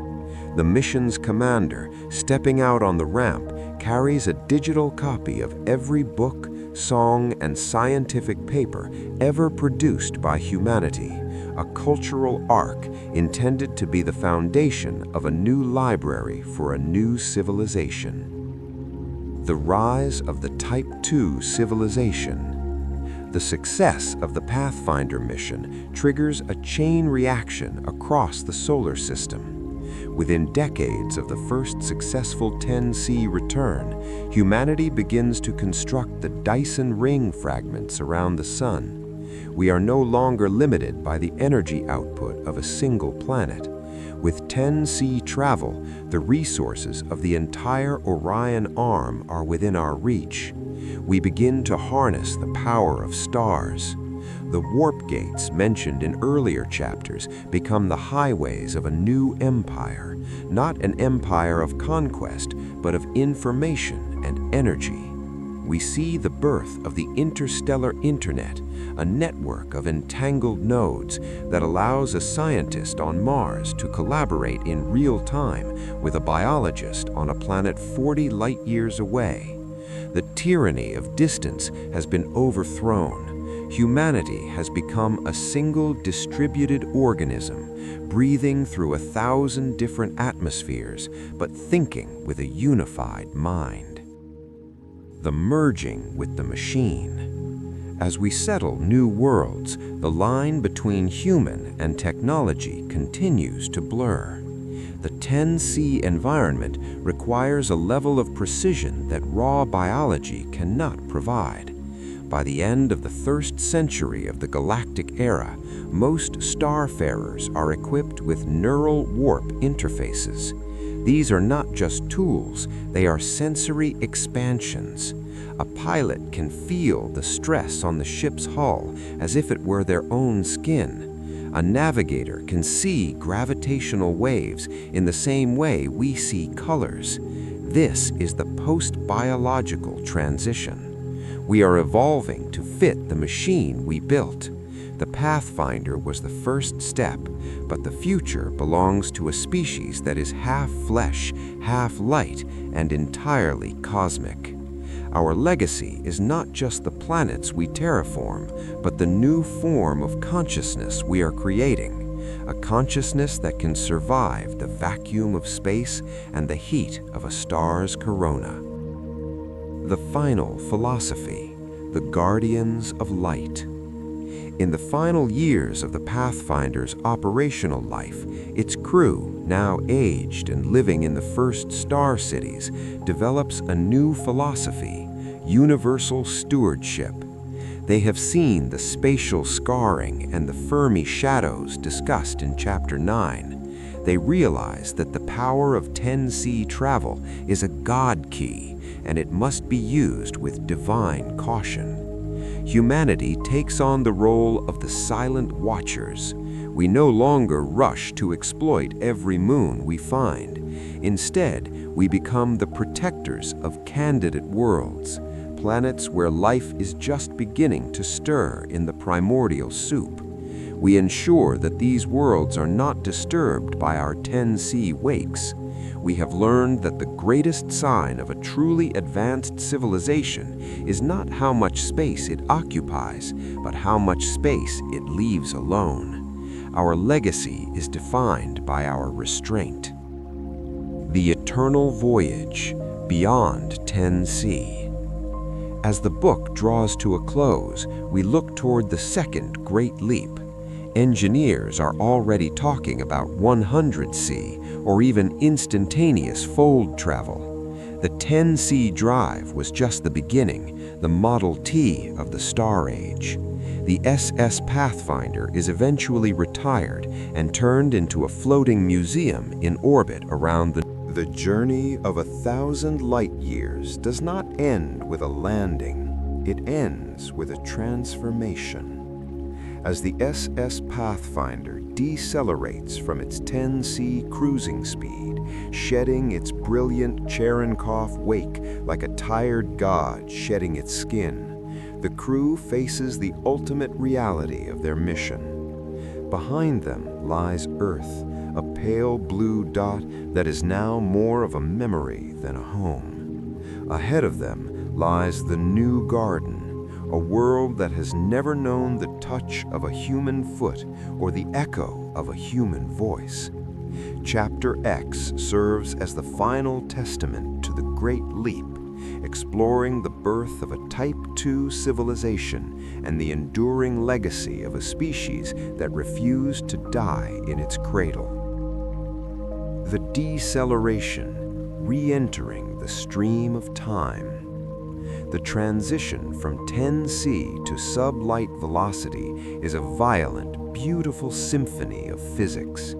[SPEAKER 1] The mission's commander, stepping out on the ramp, carries a digital copy of every book, song, and scientific paper ever produced by humanity, a cultural ark intended to be the foundation of a new library for a new civilization. The rise of the Type II civilization. The success of the Pathfinder mission triggers a chain reaction across the solar system. Within decades of the first successful 10C return, humanity begins to construct the Dyson ring fragments around the Sun. We are no longer limited by the energy output of a single planet.
[SPEAKER 2] With 10C travel, the resources of the entire Orion Arm are within our reach. We begin to harness the power of stars. The warp gates mentioned in earlier chapters become the highways of a new empire, not an empire of conquest, but of information and energy. We see the birth of the interstellar internet, a network of entangled nodes that allows a scientist on Mars to collaborate in real time with a biologist on a planet 40 light-years away. The tyranny of distance has been overthrown. Humanity has become a single distributed organism, breathing through 1,000 different atmospheres, but thinking with a unified mind. The merging with the machine. As we settle new worlds, the line between human and technology continues to blur. The 10C environment requires a level of precision that raw biology cannot provide. By the end of the first century of the galactic era, most starfarers are equipped with neural warp interfaces. These are not just tools, they are sensory expansions. A pilot can feel the stress on the ship's hull as if it were their own skin. A navigator can see gravitational waves in the same way we see colors. This is the post-biological transition. We are evolving to fit the machine we built. The Pathfinder was the first step, but the future belongs to a species that is half flesh, half light, and entirely cosmic. Our legacy is not just the planets we terraform, but the new form of consciousness we are creating, a consciousness that can survive the vacuum of space and the heat of a star's corona. The final philosophy, the Guardians of Light. In the final years of the Pathfinder's operational life, its crew, now aged and living in the first star cities, develops a new philosophy, universal stewardship. They have seen the spatial scarring and the Fermi shadows discussed in Chapter 9. They realize that the power of 10C travel is a God key, and it must be used with divine caution. Humanity takes on the role of the silent watchers. We no longer rush to exploit every moon we find. Instead, we become the protectors of candidate worlds, planets where life is just beginning to stir in the primordial soup. We ensure that these worlds are not disturbed by our 10C wakes. We have learned that the greatest sign of a truly advanced civilization is not how much space it occupies, but how much space it leaves alone. Our legacy is defined by our restraint. The eternal voyage beyond 10C. As the book draws to a close, we look toward the second great leap. Engineers are already talking about 100C or even instantaneous fold travel. The 10C drive was just the beginning, the Model T of the Star Age. The SS Pathfinder is eventually retired and turned into a floating museum in orbit around
[SPEAKER 3] The journey of 1,000 light-years does not end with a landing. It ends with a transformation. As the SS Pathfinder decelerates from its 10C cruising speed, shedding its brilliant Cherenkov wake like a tired god shedding its skin, the crew faces the ultimate reality of their mission. Behind them lies Earth, a pale blue dot that is now more of a memory than a home. Ahead of them lies the new garden, a world that has never known the touch of a human foot or the echo of a human voice. Chapter X serves as the final testament to the Great Leap, exploring the birth of a Type II civilization and the enduring legacy of a species that refused to die in its cradle. The deceleration, re-entering the stream of time. The transition from 10C to sublight velocity is a violent, beautiful symphony of physics.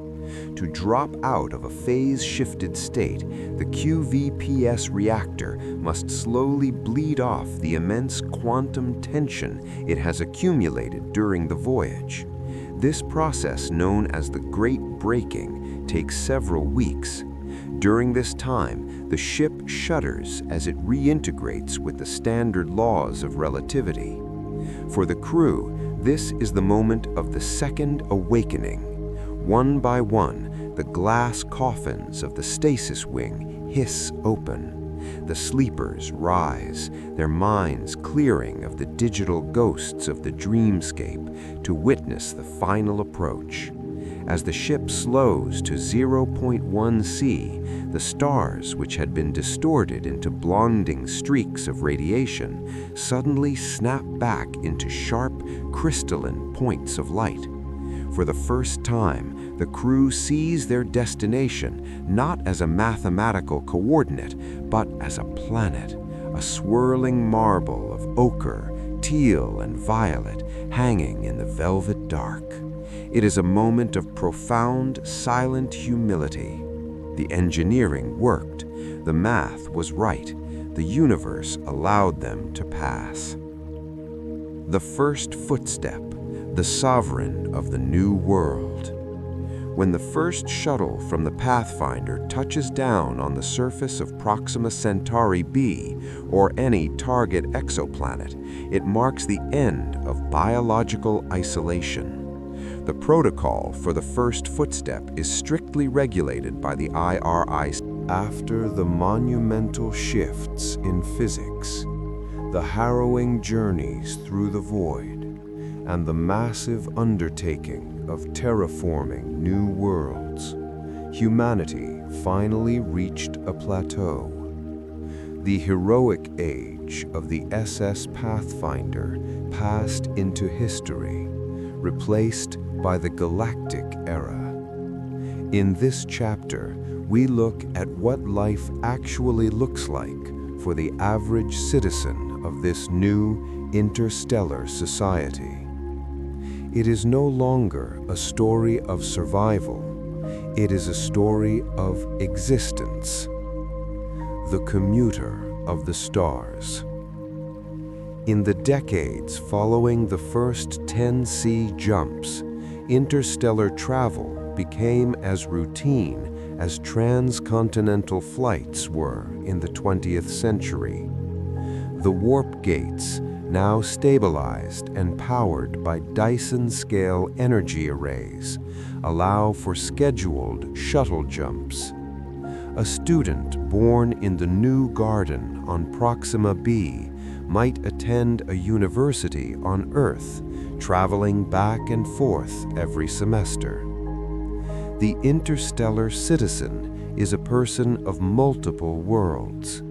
[SPEAKER 1] To drop out of a phase-shifted state, the QVPS reactor must slowly bleed off the immense quantum tension it has accumulated during the voyage. This process, known as the Great Braking, takes several weeks. During this time, the ship shudders as it reintegrates with the standard laws of relativity. For the crew, this is the moment of the second awakening. One by one, the glass coffins of the stasis wing hiss open. The sleepers rise, their minds clearing of the digital ghosts of the dreamscape to witness the final approach. As the ship slows to 0.1 C, the stars, which had been distorted into blinding streaks of radiation, suddenly snap back into sharp, crystalline points of light. For the first time, the crew sees their destination not as a mathematical coordinate, but as a planet, a swirling marble of ochre, teal, and violet hanging in the velvet dark. It is a moment of profound, silent humility. The engineering worked. The math was right. The universe allowed them to pass. The first footstep, the sovereign of the new world. When the first shuttle from the Pathfinder touches down on the surface of Proxima Centauri b, or any target exoplanet, it marks the end of biological isolation. The protocol for the first footstep is strictly regulated by the IRIC.
[SPEAKER 3] After the monumental shifts in physics, the harrowing journeys through the void, and the massive undertaking of terraforming new worlds, humanity finally reached a plateau. The heroic age of the SS Pathfinder passed into history, replaced by the galactic era. In this chapter, we look at what life actually looks like for the average citizen of this new interstellar society. It is no longer a story of survival. It is a story of existence. The commuter of the stars. In the decades following the first 10C jumps, interstellar travel became as routine as transcontinental flights were in the 20th century. The warp gates, now stabilized and powered by Dyson-scale energy arrays, allow for scheduled shuttle jumps. A student born in the new garden on Proxima b might attend a university on Earth, traveling back and forth every semester. The interstellar citizen is a person of multiple worlds.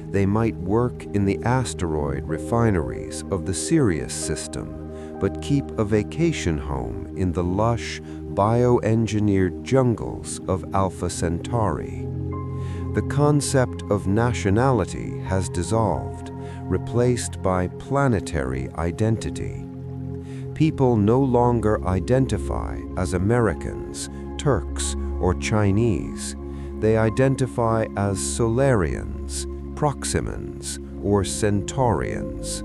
[SPEAKER 3] They might work in the asteroid refineries of the Sirius system, but keep a vacation home in the lush, bioengineered jungles of Alpha Centauri. The concept of nationality has dissolved, replaced by planetary identity. People no longer identify as Americans, Turks, or Chinese. They identify as Solarians, Proximans, or Centaurians.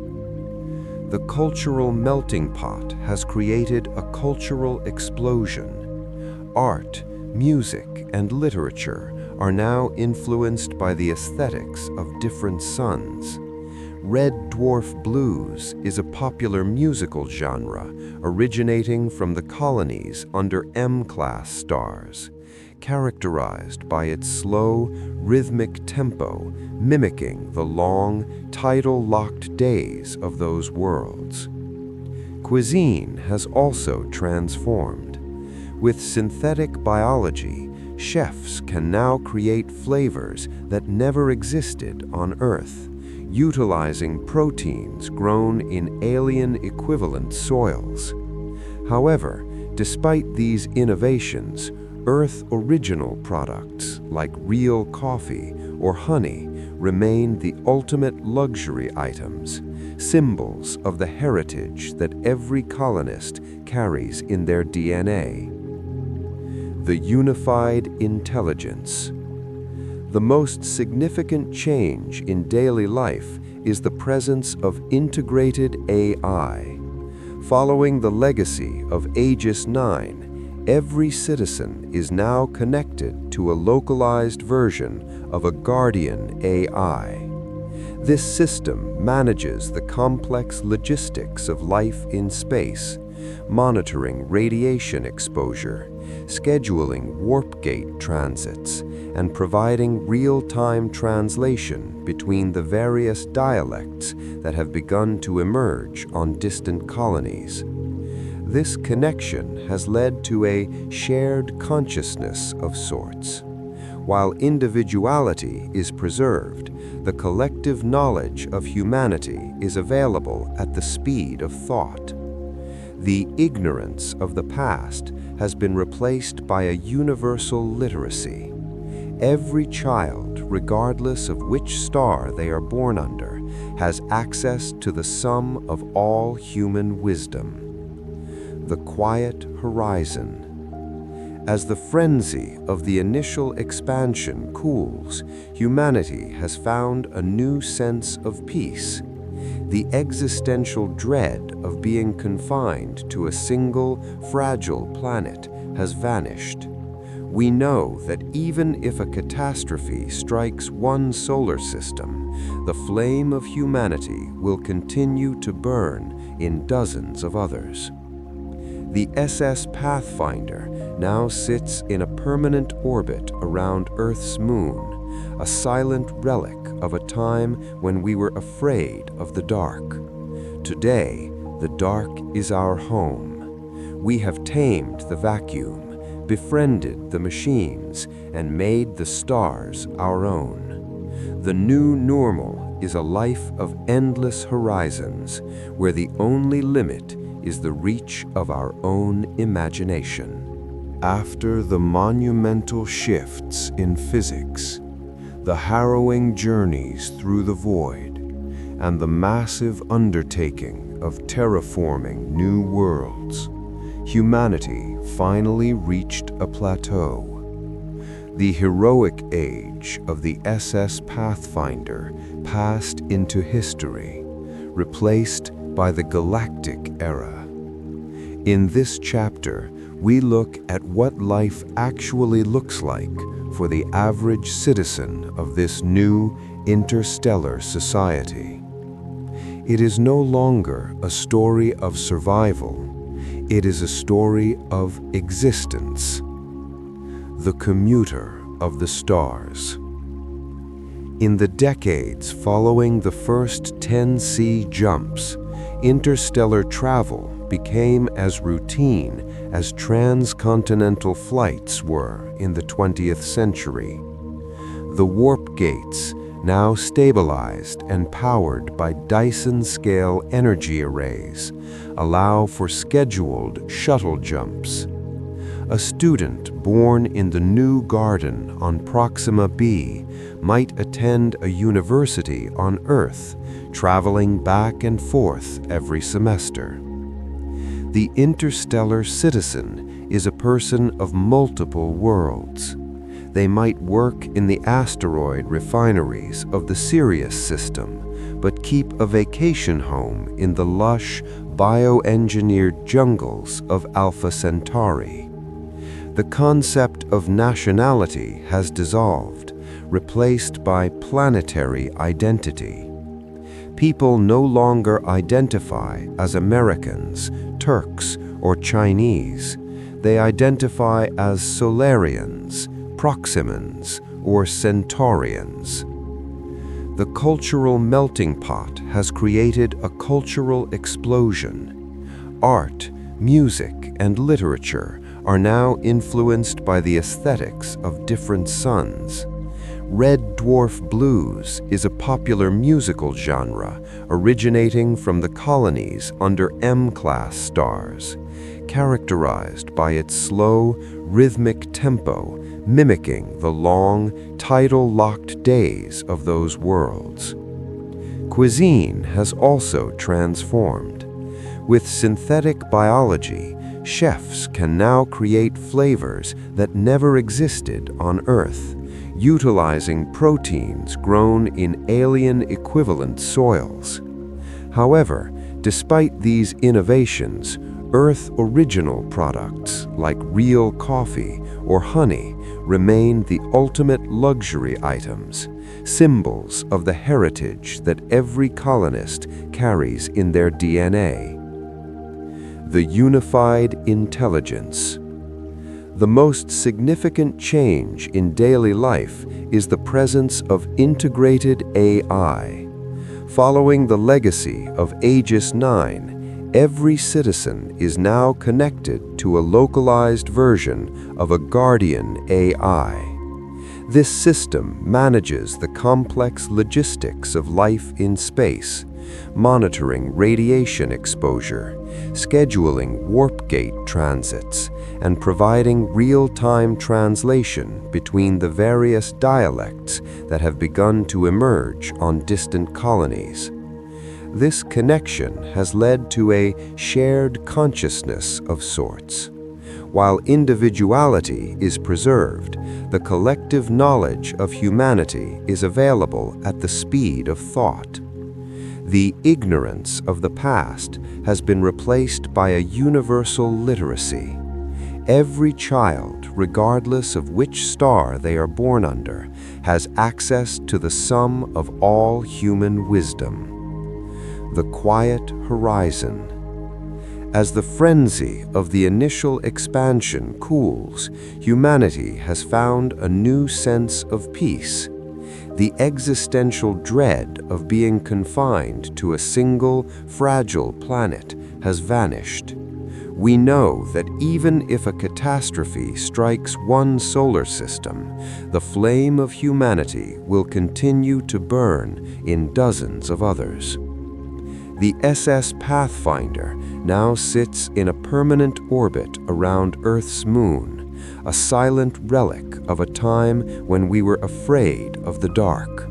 [SPEAKER 3] The cultural melting pot has created a cultural explosion. Art, music, and literature are now influenced by the aesthetics of different suns. Red Dwarf blues is a popular musical genre originating from the colonies under M-class stars, characterized by its slow, rhythmic tempo mimicking the long, tidal-locked days of those worlds. Cuisine has also transformed. With synthetic biology, chefs can now create flavors that never existed on Earth, utilizing proteins grown in alien-equivalent soils. However, despite these innovations, Earth-original products like real coffee or honey remain the ultimate luxury items, symbols of the heritage that every colonist carries in their DNA.
[SPEAKER 1] the unified intelligence. The most significant change in daily life is the presence of integrated AI. Following the legacy of Aegis 9, every citizen is now connected to a localized version of a guardian AI. This system manages the complex logistics of life in space, monitoring radiation exposure, scheduling warp gate transits, and providing real-time translation between the various dialects that have begun to emerge on distant colonies. This connection has led to a shared consciousness of sorts. While individuality is preserved, the collective knowledge of humanity is available at the speed of thought. The ignorance of the past has been replaced by a universal literacy. Every child, regardless of which star they are born under, has access to the sum of all human wisdom. The quiet horizon. As the frenzy of the initial expansion cools, humanity has found a new sense of peace. The existential dread of being confined to a single, fragile planet has vanished. We know that even if a catastrophe strikes one solar system, the flame of humanity will continue to burn in dozens of others. The SS Pathfinder now sits in a permanent orbit around Earth's moon, a silent relic of a time when we were afraid of the dark. Today, the dark is our home. We have tamed the vacuum, befriended the machines, and made the stars our own. The new normal is a life of endless horizons, where the only limit is the reach of our own imagination. After the monumental shifts in physics, the harrowing journeys through the void, and the massive undertaking of terraforming new worlds, humanity finally reached a plateau. The heroic age of the SS Pathfinder passed into history, replaced by the galactic era. In this chapter, we look at what life actually looks like for the average citizen of this new interstellar society. It is no longer a story of survival. It is a story of existence. The commuter of the stars. In the decades following the first 10C jumps, interstellar travel became as routine as transcontinental flights were in the 20th century. The warp gates, now stabilized and powered by Dyson-scale energy arrays, allow for scheduled shuttle jumps. A student born in the new garden on Proxima b might attend a university on Earth, traveling back and forth every semester. The interstellar citizen is a person of multiple worlds. They might work in the asteroid refineries of the Sirius system, but keep a vacation home in the lush, bioengineered jungles of Alpha Centauri. The concept of nationality has dissolved, replaced by planetary identity. People no longer identify as Americans, Turks, or Chinese. They identify as Solarians, Proximans, or Centaurians. The cultural melting pot has created a cultural explosion. Art, music, and literature are now influenced by the aesthetics of different suns. Red Dwarf blues is a popular musical genre originating from the colonies under M-class stars, characterized by its slow, rhythmic tempo, mimicking the long, tidal-locked days of those worlds. Cuisine has also transformed. With synthetic biology, chefs can now create flavors that never existed on Earth, utilizing proteins grown in alien-equivalent soils. However, despite these innovations, Earth-original products like real coffee or honey remain the ultimate luxury items, symbols of the heritage that every colonist carries in their DNA. The unified intelligence. The most significant change in daily life is the presence of integrated AI. Following the legacy of Aegis 9, every citizen is now connected to a localized version of a guardian AI. This system manages the complex logistics of life in space, monitoring radiation exposure, scheduling warp gate transits, and providing real-time translation between the various dialects that have begun to emerge on distant colonies. This connection has led to a shared consciousness of sorts. While individuality is preserved, the collective knowledge of humanity is available at the speed of thought. The ignorance of the past has been replaced by a universal literacy. Every child, regardless of which star they are born under, has access to the sum of all human wisdom. The quiet horizon. As the frenzy of the initial expansion cools, humanity has found a new sense of peace. The existential dread of being confined to a single, fragile planet has vanished. We know that even if a catastrophe strikes one solar system, the flame of humanity will continue to burn in dozens of others. The SS Pathfinder now sits in a permanent orbit around Earth's moon, a silent relic of a time when we were afraid of the dark.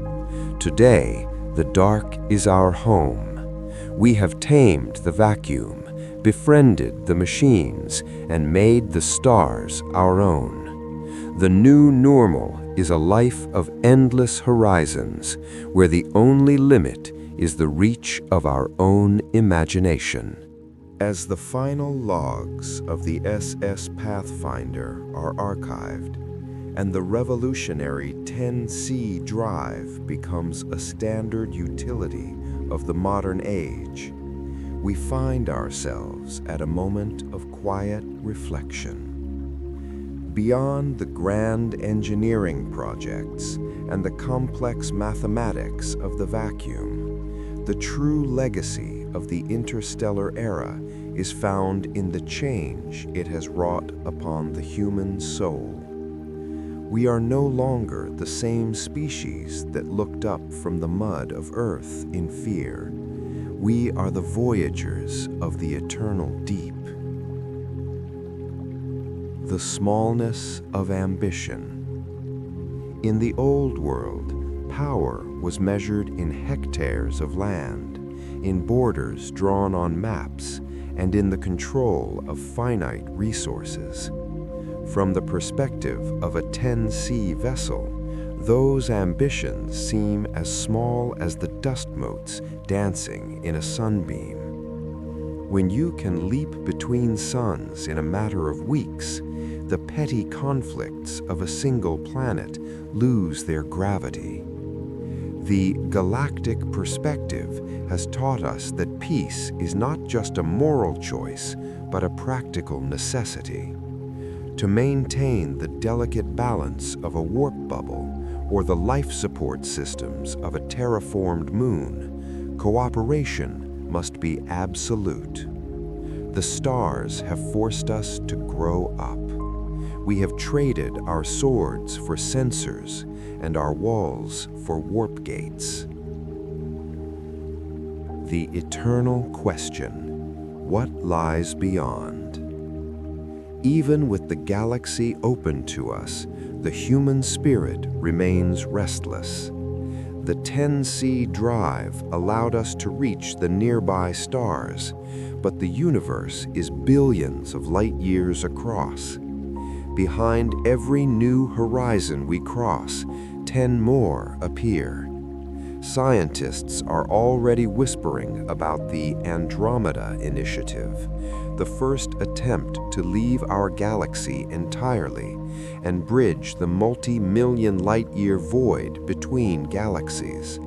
[SPEAKER 1] Today, the dark is our home. We have tamed the vacuum, befriended the machines, and made the stars our own. The new normal is a life of endless horizons, where the only limit is the reach of our own imagination. As the final logs of the SS Pathfinder are archived, and the revolutionary 10C drive becomes a standard utility of the modern age, we find ourselves at a moment of quiet reflection. Beyond the grand engineering projects and the complex mathematics of the vacuum, the true legacy of the interstellar era is found in the change it has wrought upon the human soul. We are no longer the same species that looked up from the mud of Earth in fear. We are the voyagers of the eternal deep. The smallness of ambition. In the old world, power was measured in hectares of land, in borders drawn on maps, and in the control of finite resources. From the perspective of a 10C vessel, those ambitions seem as small as the dust motes dancing in a sunbeam. When you can leap between suns in a matter of weeks, the petty conflicts of a single planet lose their gravity. The galactic perspective has taught us that peace is not just a moral choice, but a practical necessity. To maintain the delicate balance of a warp bubble or the life support systems of a terraformed moon, cooperation must be absolute. The stars have forced us to grow up. We have traded our swords for sensors and our walls for warp gates. The eternal question: what lies beyond? Even with the galaxy open to us, the human spirit remains restless. The 10C drive allowed us to reach the nearby stars, but the universe is billions of light years across. Behind every new horizon we cross, 10 more appear. Scientists are already whispering about the Andromeda Initiative, the first attempt to leave our galaxy entirely and bridge the multi-million light-year void between galaxies.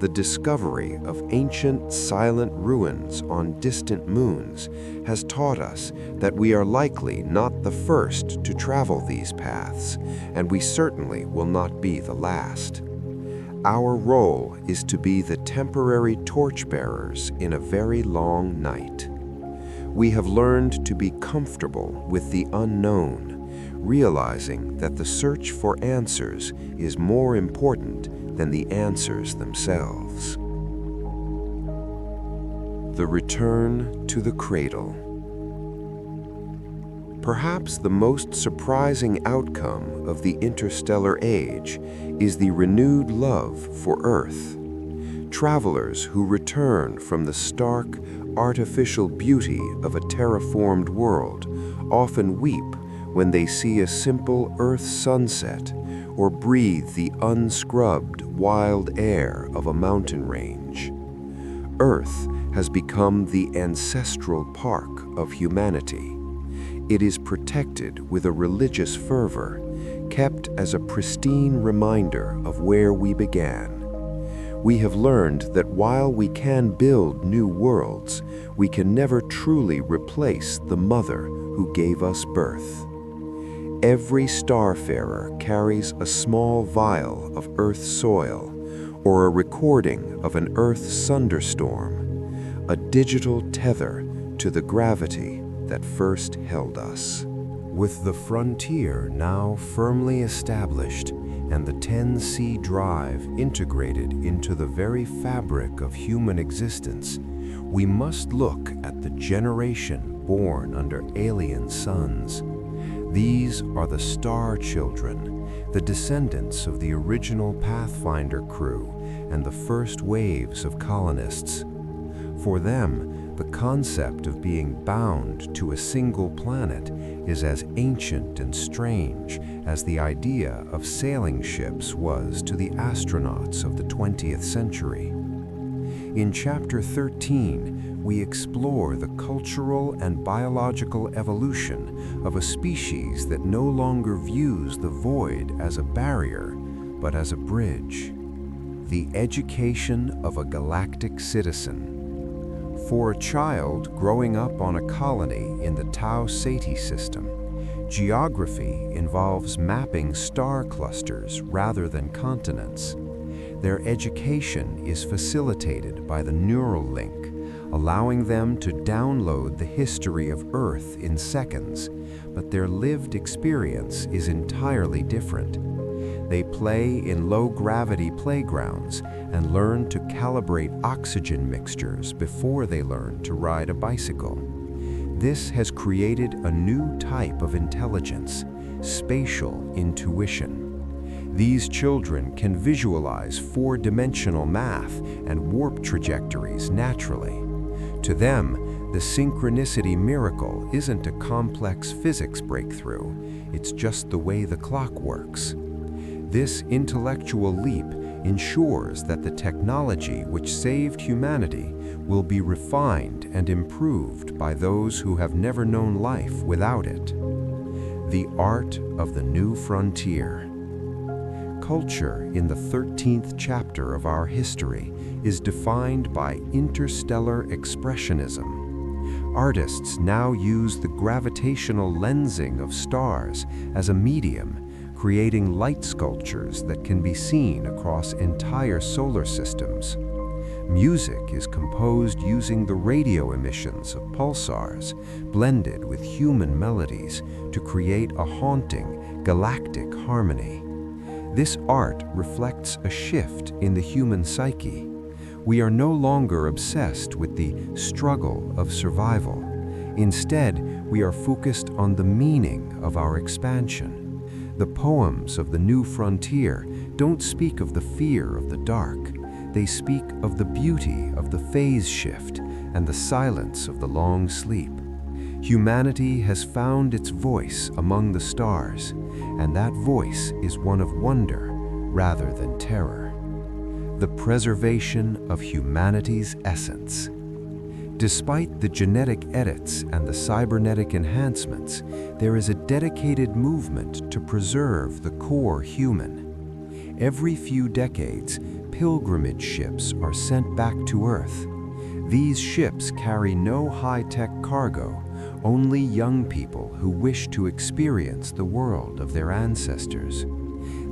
[SPEAKER 1] The discovery of ancient silent ruins on distant moons has taught us that we are likely not the first to travel these paths, and we certainly will not be the last. Our role is to be the temporary torchbearers in a very long night. We have learned to be comfortable with the unknown, realizing that the search for answers is more important than the answers themselves. The return to the cradle. Perhaps the most surprising outcome of the interstellar age is the renewed love for Earth. Travelers who return from the stark, artificial beauty of a terraformed world often weep when they see a simple Earth sunset or breathe the unscrubbed, wild air of a mountain range. Earth has become the ancestral park of humanity. It is protected with a religious fervor, kept as a pristine reminder of where we began. We have learned that while we can build new worlds, we can never truly replace the mother who gave us birth. Every starfarer carries a small vial of Earth's soil, or a recording of an Earth thunderstorm, a digital tether to the gravity that first held us. With the frontier now firmly established and the 10C drive integrated into the very fabric of human existence, we must look at the generation born under alien suns. These are the Star Children, the descendants of the original Pathfinder crew and the first waves of colonists. For them, the concept of being bound to a single planet is as ancient and strange as the idea of sailing ships was to the astronauts of the 20th century. In Chapter 13, we explore the cultural and biological evolution of a species that no longer views the void as a barrier, but as a bridge. The education of a galactic citizen. For a child growing up on a colony in the Tau Ceti system, geography involves mapping star clusters rather than continents. Their education is facilitated by the neural link, allowing them to download the history of Earth in seconds, but their lived experience is entirely different. They play in low-gravity playgrounds and learn to calibrate oxygen mixtures before they learn to ride a bicycle. This has created a new type of intelligence, spatial intuition. These children can visualize four-dimensional math and warp trajectories naturally. To them, the synchronicity miracle isn't a complex physics breakthrough, it's just the way the clock works. This intellectual leap ensures that the technology which saved humanity will be refined and improved by those who have never known life without it. The art of the new frontier. Culture in the 13th chapter of our history is defined by interstellar expressionism. Artists now use the gravitational lensing of stars as a medium, creating light sculptures that can be seen across entire solar systems. Music is composed using the radio emissions of pulsars, blended with human melodies to create a haunting, galactic harmony. This art reflects a shift in the human psyche. We are no longer obsessed with the struggle of survival. Instead, we are focused on the meaning of our expansion. The poems of the new frontier don't speak of the fear of the dark. They speak of the beauty of the phase shift and the silence of the long sleep. Humanity has found its voice among the stars, and that voice is one of wonder rather than terror. The preservation of humanity's essence. Despite the genetic edits and the cybernetic enhancements, there is a dedicated movement to preserve the core human. Every few decades, pilgrimage ships are sent back to Earth. These ships carry no high-tech cargo, only young people who wish to experience the world of their ancestors.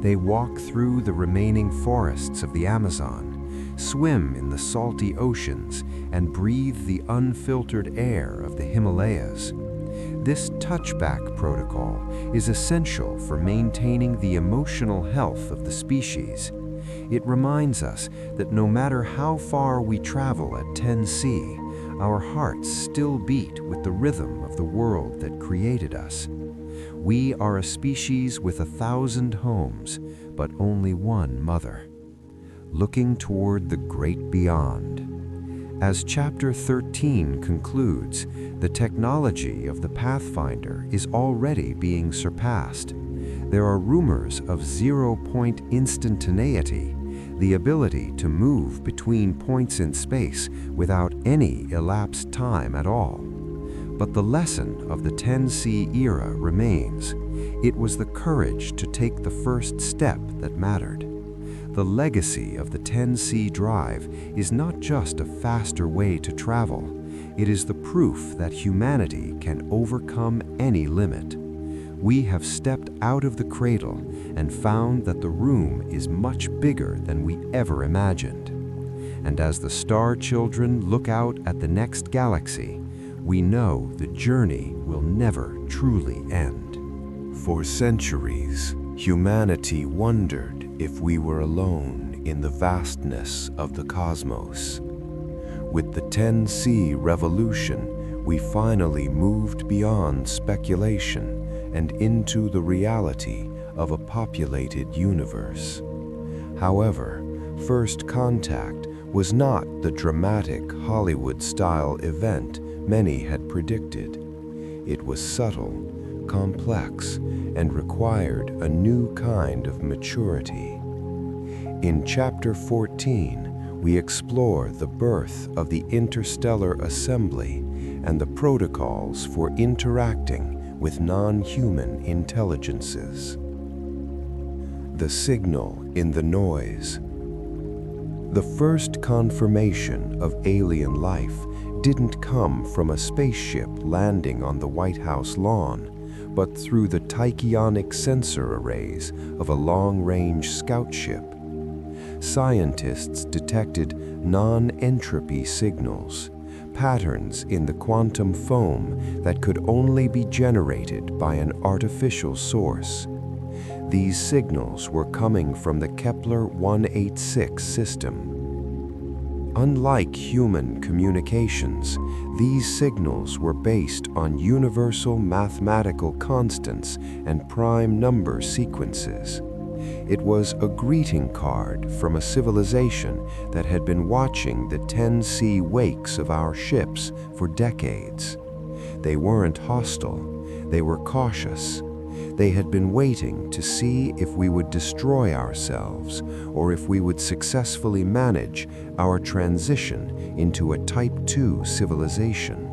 [SPEAKER 1] They walk through the remaining forests of the Amazon, swim in the salty oceans, and breathe the unfiltered air of the Himalayas. This touchback protocol is essential for maintaining the emotional health of the species. It reminds us that no matter how far we travel at 10C, our hearts still beat with the rhythm of the world that created us. We are a species with 1,000 homes, but only one mother. Looking toward the great beyond. As Chapter 13 concludes, the technology of the Pathfinder is already being surpassed. There are rumors of zero-point instantaneity, the ability to move between points in space without any elapsed time at all. But the lesson of the 10C era remains. It was the courage to take the first step that mattered. The legacy of the 10C drive is not just a faster way to travel. It is the proof that humanity can overcome any limit. We have stepped out of the cradle and found that the room is much bigger than we ever imagined. And as the star children look out at the next galaxy, we know the journey will never truly end. For centuries, humanity wondered if we were alone in the vastness of the cosmos. With the 10C revolution, we finally moved beyond speculation and into the reality of a populated universe. However, first contact was not the dramatic Hollywood-style event many had predicted. It was subtle, complex, and required a new kind of maturity. In Chapter 14, we explore the birth of the interstellar assembly and the protocols for interacting with non-human intelligences. The signal in the noise. The first confirmation of alien life didn't come from a spaceship landing on the White House lawn, but through the tachyonic sensor arrays of a long-range scout ship. Scientists detected non-entropy signals, patterns in the quantum foam that could only be generated by an artificial source. These signals were coming from the Kepler 186 system. Unlike human communications, these signals were based on universal mathematical constants and prime number sequences. It was a greeting card from a civilization that had been watching the 10C wakes of our ships for decades. They weren't hostile, they were cautious. They had been waiting to see if we would destroy ourselves or if we would successfully manage our transition into a Type 2 civilization.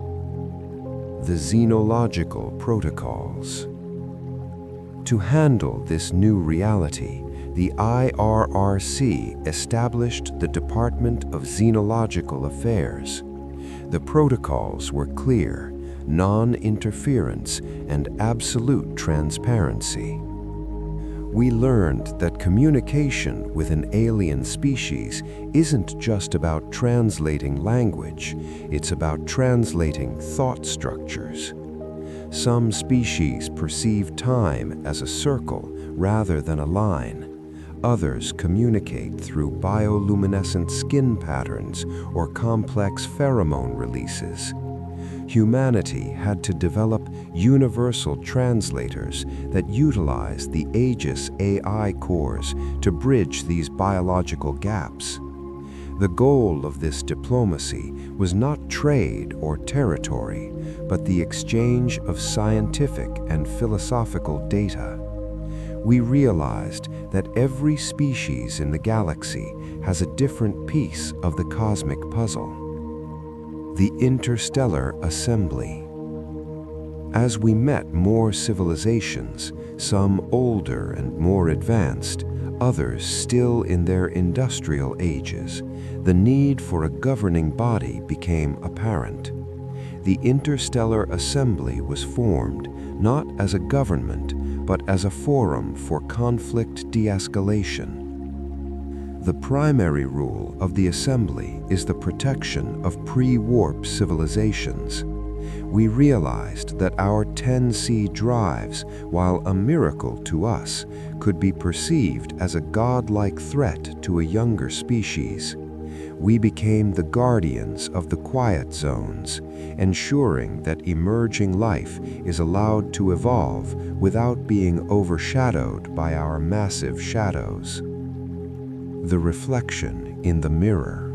[SPEAKER 1] The xenological protocols. To handle this new reality, the IRRC established the Department of Xenological Affairs. The protocols were clear, non-interference, and absolute transparency. We learned that communication with an alien species isn't just about translating language, it's about translating thought structures. Some species perceive time as a circle rather than a line. Others communicate through bioluminescent skin patterns or complex pheromone releases. humanity had to develop universal translators that utilized the Aegis AI cores to bridge these biological gaps. The goal of this diplomacy was not trade or territory, but the exchange of scientific and philosophical data. We realized that every species in the galaxy has a different piece of the cosmic puzzle. The interstellar assembly. As we met more civilizations, some older and more advanced, others still in their industrial ages, the need for a governing body became apparent. The interstellar assembly was formed not as a government, but as a forum for conflict de-escalation. The primary rule of the assembly is the protection of pre-warp civilizations. We realized that our 10C drives, while a miracle to us, could be perceived as a godlike threat to a younger species. We became the guardians of the quiet zones, ensuring that emerging life is allowed to evolve without being overshadowed by our massive shadows. The reflection in the mirror.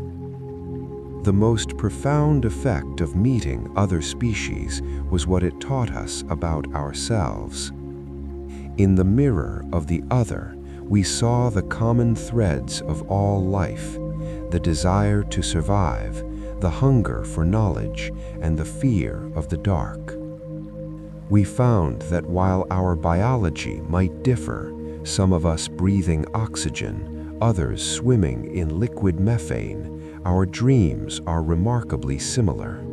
[SPEAKER 1] The most profound effect of meeting other species was what it taught us about ourselves. In the mirror of the other, we saw the common threads of all life, the desire to survive, the hunger for knowledge, and the fear of the dark. We found that while our biology might differ, some of us breathing oxygen, others swimming in liquid methane, our dreams are remarkably similar.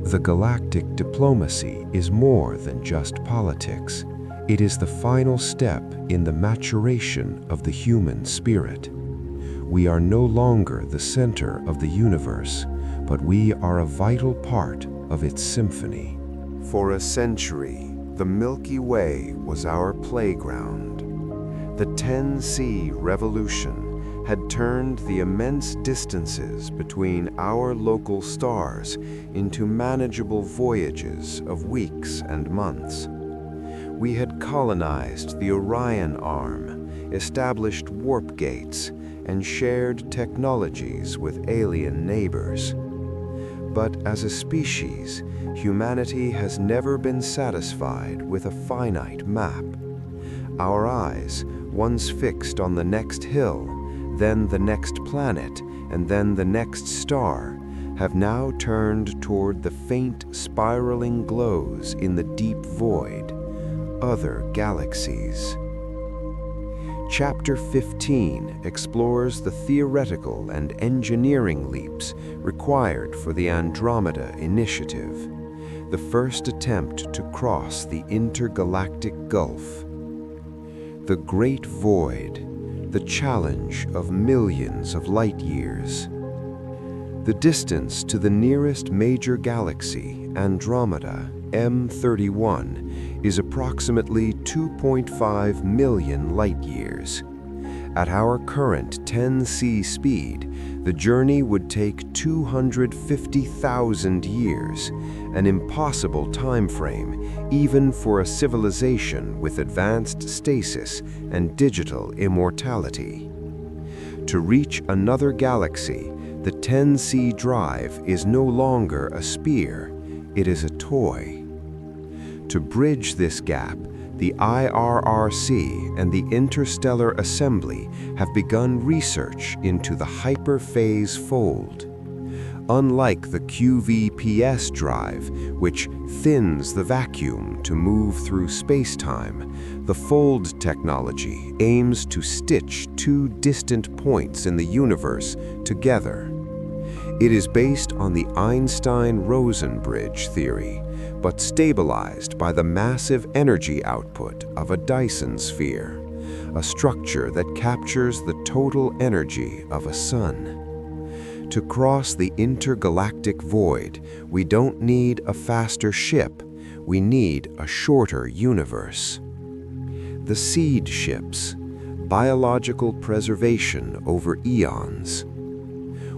[SPEAKER 1] The galactic diplomacy is more than just politics. It is the final step in the maturation of the human spirit. We are no longer the center of the universe, but we are a vital part of its symphony. For a century, the Milky Way was our playground. The 10C revolution had turned the immense distances between our local stars into manageable voyages of weeks and months. We had colonized the Orion Arm, established warp gates, and shared technologies with alien neighbors. But as a species, humanity has never been satisfied with a finite map. Our eyes, once fixed on the next hill, then the next planet, and then the next star, have now turned toward the faint spiraling glows in the deep void, other galaxies. Chapter 15 explores the theoretical and engineering leaps required for the Andromeda Initiative, the first attempt to cross the intergalactic gulf. The Great Void, the challenge of millions of light years. The distance to the nearest major galaxy, Andromeda, M31, is approximately 2.5 million light years. At our current 10C speed, the journey would take 250,000 years, an impossible timeframe even for a civilization with advanced stasis and digital immortality. To reach another galaxy, the 10C drive is no longer a spear, it is a toy. To bridge this gap, the IRRC and the Interstellar Assembly have begun research into the hyperphase fold. Unlike the QVPS drive, which thins the vacuum to move through space-time, the fold technology aims to stitch two distant points in the universe together. It is based on the Einstein-Rosen bridge theory, but stabilized by the massive energy output of a Dyson sphere, a structure that captures the total energy of a sun. To cross the intergalactic void, we don't need a faster ship, we need a shorter universe. The seed ships, biological preservation over eons.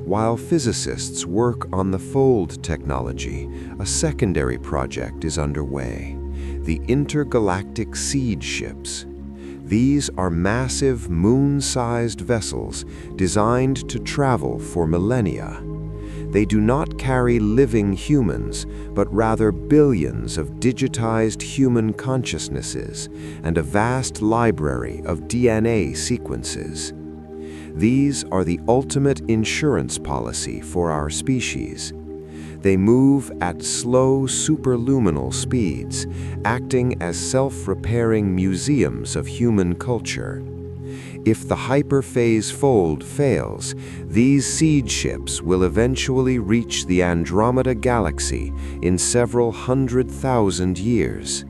[SPEAKER 1] While physicists work on the fold technology, a secondary project is underway: the intergalactic seed ships. These are massive moon-sized vessels designed to travel for millennia. They do not carry living humans, but rather billions of digitized human consciousnesses and a vast library of DNA sequences. These are the ultimate insurance policy for our species. They move at slow superluminal speeds, acting as self-repairing museums of human culture. If the hyperphase fold fails, these seed ships will eventually reach the Andromeda galaxy in several 100,000 years.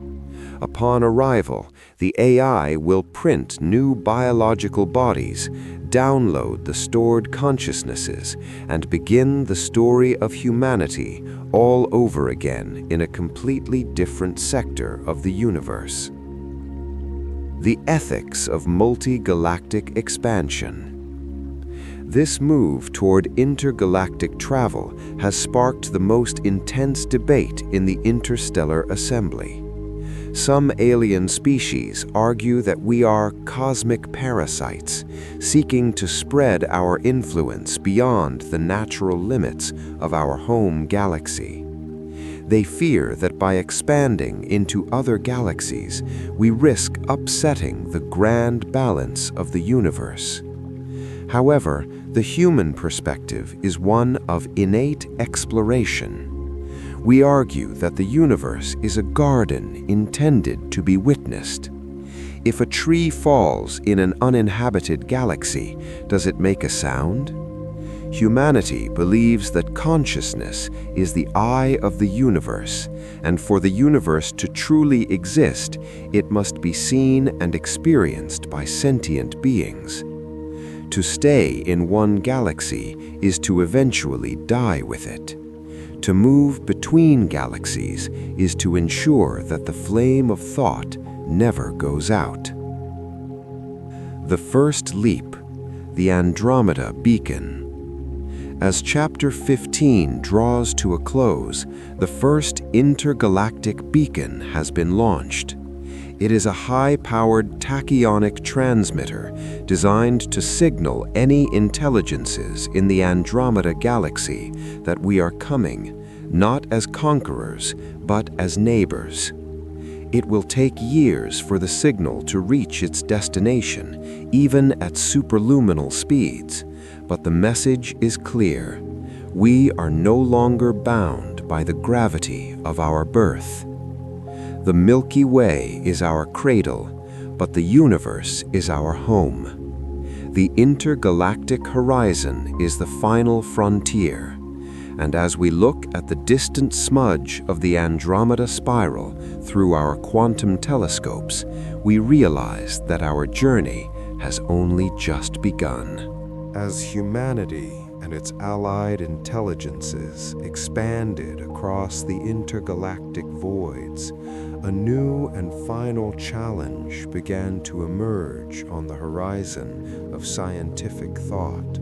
[SPEAKER 1] Upon arrival, the AI will print new biological bodies, download the stored consciousnesses, and begin the story of humanity all over again in a completely different sector of the universe. The ethics of multi-galactic expansion. This move toward intergalactic travel has sparked the most intense debate in the interstellar assembly. Some alien species argue that we are cosmic parasites, seeking to spread our influence beyond the natural limits of our home galaxy. They fear that by expanding into other galaxies, we risk upsetting the grand balance of the universe. However, the human perspective is one of innate exploration. We argue that the universe is a garden intended to be witnessed. If a tree falls in an uninhabited galaxy, does it make a sound? Humanity believes that consciousness is the eye of the universe, and for the universe to truly exist, it must be seen and experienced by sentient beings. To stay in one galaxy is to eventually die with it. To move between galaxies is to ensure that the flame of thought never goes out. The first leap, the Andromeda beacon. As Chapter 15 draws to a close, the first intergalactic beacon has been launched. It is a high-powered tachyonic transmitter designed to signal any intelligences in the Andromeda galaxy that we are coming, not as conquerors, but as neighbors. It will take years for the signal to reach its destination, even at superluminal speeds, but the message is clear. We are no longer bound by the gravity of our birth. The Milky Way is our cradle, but the universe is our home. The intergalactic horizon is the final frontier, and as we look at the distant smudge of the Andromeda spiral through our quantum telescopes, we realize that our journey has only just begun.
[SPEAKER 3] As humanity and its allied intelligences expanded across the intergalactic voids, a new and final challenge began to emerge on the horizon of scientific thought.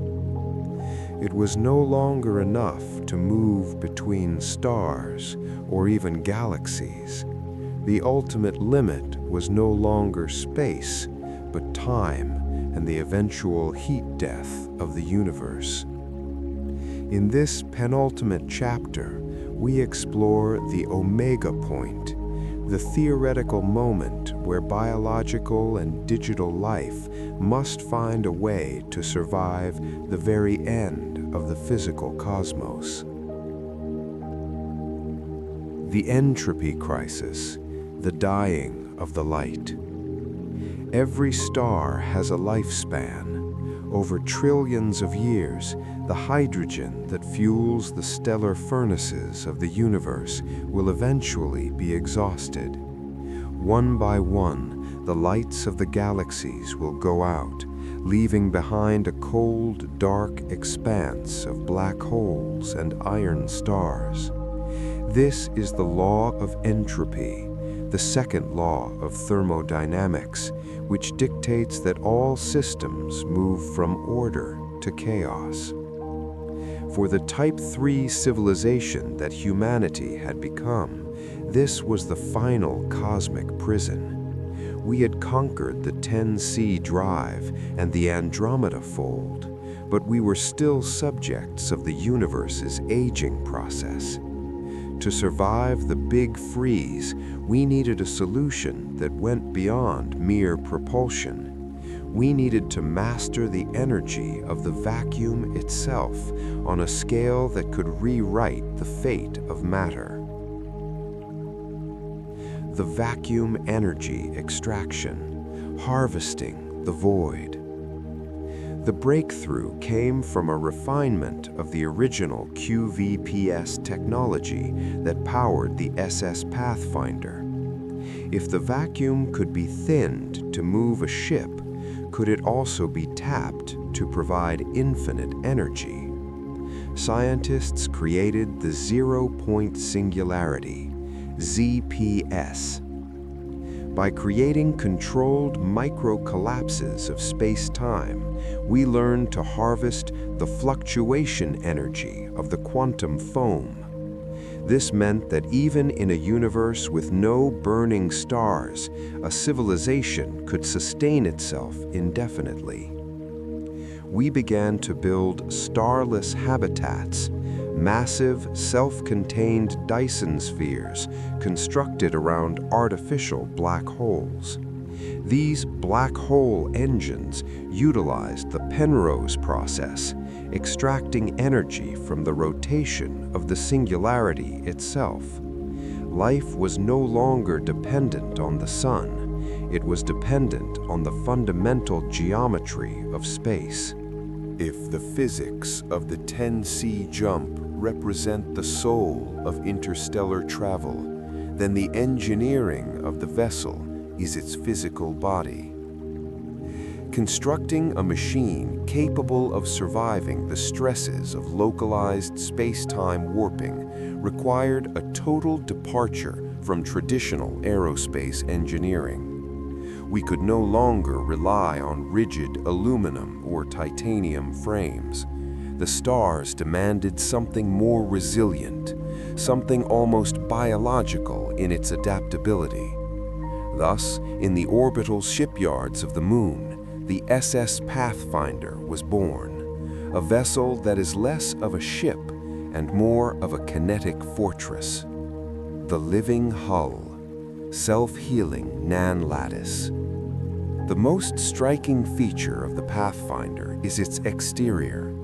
[SPEAKER 3] It was no longer enough to move between stars or even galaxies. The ultimate limit was no longer space, but time and the eventual heat death of the universe. In this penultimate chapter, we explore the Omega Point, the theoretical moment where biological and digital life must find a way to survive the very end of the physical cosmos. The entropy crisis, the dying of the light. Every star has a lifespan. Over trillions of years, the hydrogen that fuels the stellar furnaces of the universe will eventually be exhausted. One by one, the lights of the galaxies will go out, leaving behind a cold, dark expanse of black holes and iron stars. This is the law of entropy, the second law of thermodynamics, which dictates that all systems move from order to chaos.
[SPEAKER 1] For the Type 3 civilization that humanity had become, this was the final cosmic prison. We had conquered the 10C drive and the Andromeda fold, but we were still subjects of the universe's aging process. To survive the big freeze, we needed a solution that went beyond mere propulsion. We needed to master the energy of the vacuum itself on a scale that could rewrite the fate of matter. The vacuum energy extraction, harvesting the void. The breakthrough came from a refinement of the original QVPS technology that powered the SS Pathfinder. If the vacuum could be thinned to move a ship, could it also be tapped to provide infinite energy? Scientists created the zero-point singularity, ZPS. By creating controlled micro-collapses of space-time, we learned to harvest the fluctuation energy of the quantum foam. This meant that even in a universe with no burning stars, a civilization could sustain itself indefinitely. We began to build starless habitats, massive, self-contained Dyson spheres constructed around artificial black holes. These black hole engines utilized the Penrose process, extracting energy from the rotation of the singularity itself. Life was no longer dependent on the sun. It was dependent on the fundamental geometry of space. If the physics of the 10C jump represent the soul of interstellar travel, then the engineering of the vessel is its physical body. Constructing a machine capable of surviving the stresses of localized space-time warping required a total departure from traditional aerospace engineering. We could no longer rely on rigid aluminum or titanium frames. The stars demanded something more resilient, something almost biological in its adaptability. Thus, in the orbital shipyards of the Moon, the SS Pathfinder was born, a vessel that is less of a ship and more of a kinetic fortress. The living hull, self-healing Nan lattice. The most striking feature of the Pathfinder is its exterior.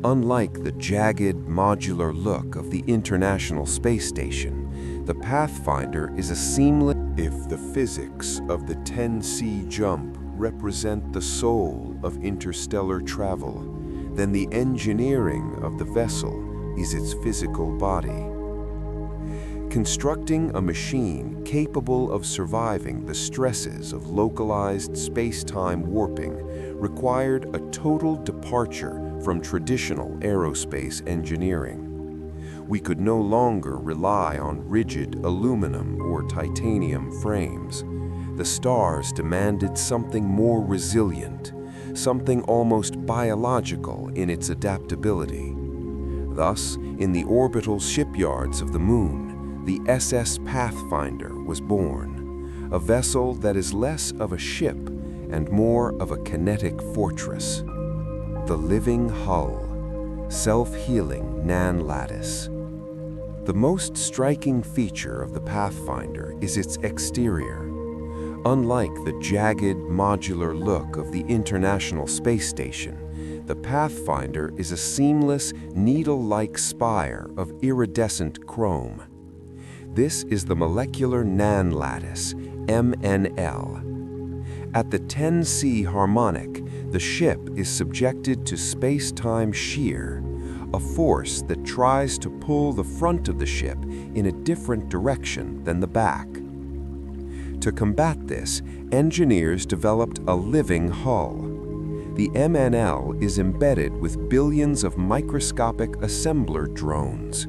[SPEAKER 1] Unlike the jagged, modular look of the International Space Station, the Pathfinder is a seamless. If the physics of the 10C jump represent the soul of interstellar travel, then the engineering of the vessel is its physical body. Constructing a machine capable of surviving the stresses of localized space-time warping required a total departure from traditional aerospace engineering. We could no longer rely on rigid aluminum or titanium frames. The stars demanded something more resilient, something almost biological in its adaptability. Thus, in the orbital shipyards of the Moon, the SS Pathfinder was born, a vessel that is less of a ship and more of a kinetic fortress. The living hull, self-healing Nan lattice. The most striking feature of the Pathfinder is its exterior. Unlike the jagged, modular look of the International Space Station, the Pathfinder is a seamless, needle-like spire of iridescent chrome. This is the molecular Nan lattice, MNL. At the 10C harmonic, the ship is subjected to space-time shear, a force that tries to pull the front of the ship in a different direction than the back. To combat this, engineers developed a living hull. The MNL is embedded with billions of microscopic assembler drones.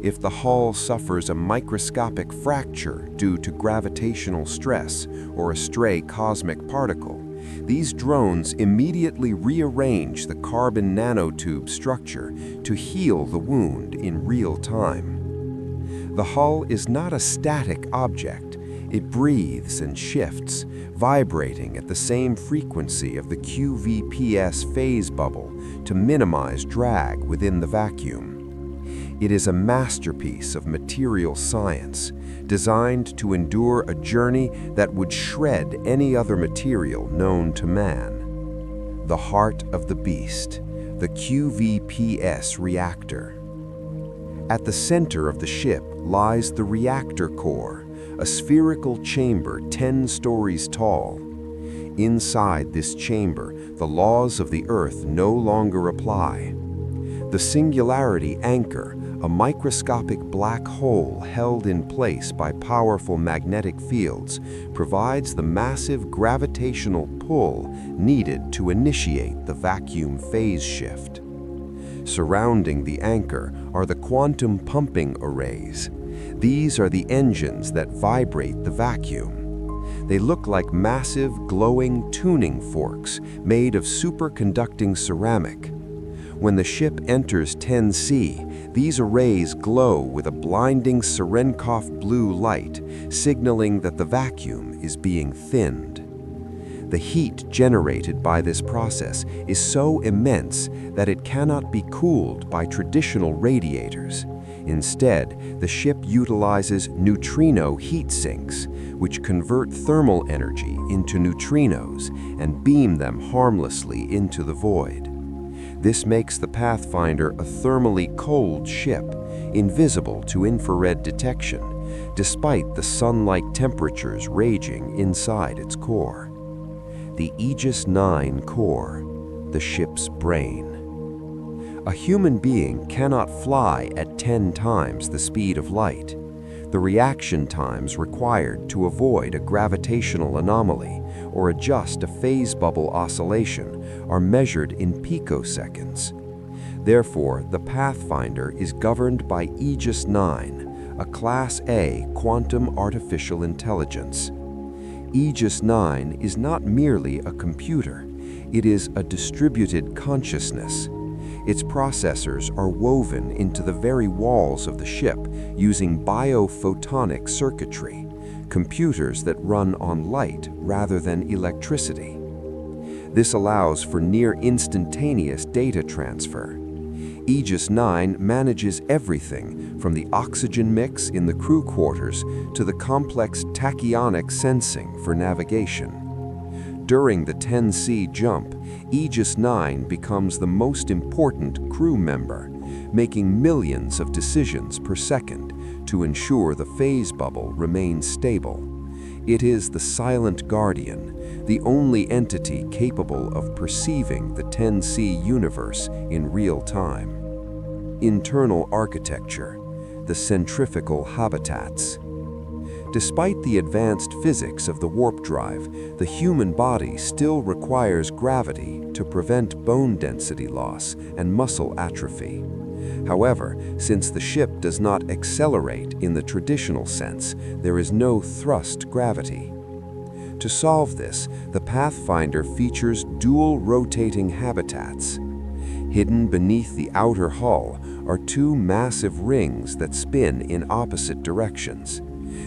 [SPEAKER 1] If the hull suffers a microscopic fracture due to gravitational stress or a stray cosmic particle,
[SPEAKER 2] These drones immediately rearrange the carbon nanotube structure to heal the wound in real time. The hull is not a static object. It breathes and shifts, vibrating at the same frequency of the QVPS phase bubble to minimize drag within the vacuum. It is a masterpiece of material science, designed to endure a journey that would shred any other material known to man. The heart of the beast, the QVPS reactor. At the center of the ship lies the reactor core, a spherical chamber 10 stories tall. Inside this chamber, the laws of the Earth no longer apply. The singularity anchor, a microscopic black hole held in place by powerful magnetic fields, provides the massive gravitational pull needed to initiate the vacuum phase shift. Surrounding the anchor are the quantum pumping arrays. These are the engines that vibrate the vacuum. They look like massive, glowing tuning forks made of superconducting ceramic. When the ship enters 10C, these arrays glow with a blinding Cherenkov blue light, signaling that the vacuum is being thinned. The heat generated by this process is so immense that it cannot be cooled by traditional radiators. Instead, the ship utilizes neutrino heat sinks, which convert thermal energy into neutrinos and beam them harmlessly into the void. This makes the Pathfinder a thermally cold ship, invisible to infrared detection, despite the sun-like temperatures raging inside its core. The Aegis 9 core, the ship's brain. A human being cannot fly at 10 times the speed of light. The reaction times required to avoid a gravitational anomaly or adjust a phase bubble oscillation are measured in picoseconds. Therefore, the Pathfinder is governed by Aegis 9, a Class A quantum artificial intelligence. Aegis 9 is not merely a computer, it is a distributed consciousness. Its processors are woven into the very walls of the ship using biophotonic circuitry, computers that run on light rather than electricity. This allows for near instantaneous data transfer. Aegis 9 manages everything from the oxygen mix in the crew quarters to the complex tachyonic sensing for navigation. During the 10C jump, Aegis 9 becomes the most important crew member, making millions of decisions per second to ensure the phase bubble remains stable. It is the silent guardian, the only entity capable of perceiving the 10C universe in real time. Internal architecture, the centrifugal habitats. Despite the advanced physics of the warp drive, the human body still requires gravity to prevent bone density loss and muscle atrophy. However, since the ship does not accelerate in the traditional sense, there is no thrust gravity. To solve this, the Pathfinder features dual rotating habitats. Hidden beneath the outer hull are 2 massive rings that spin in opposite directions.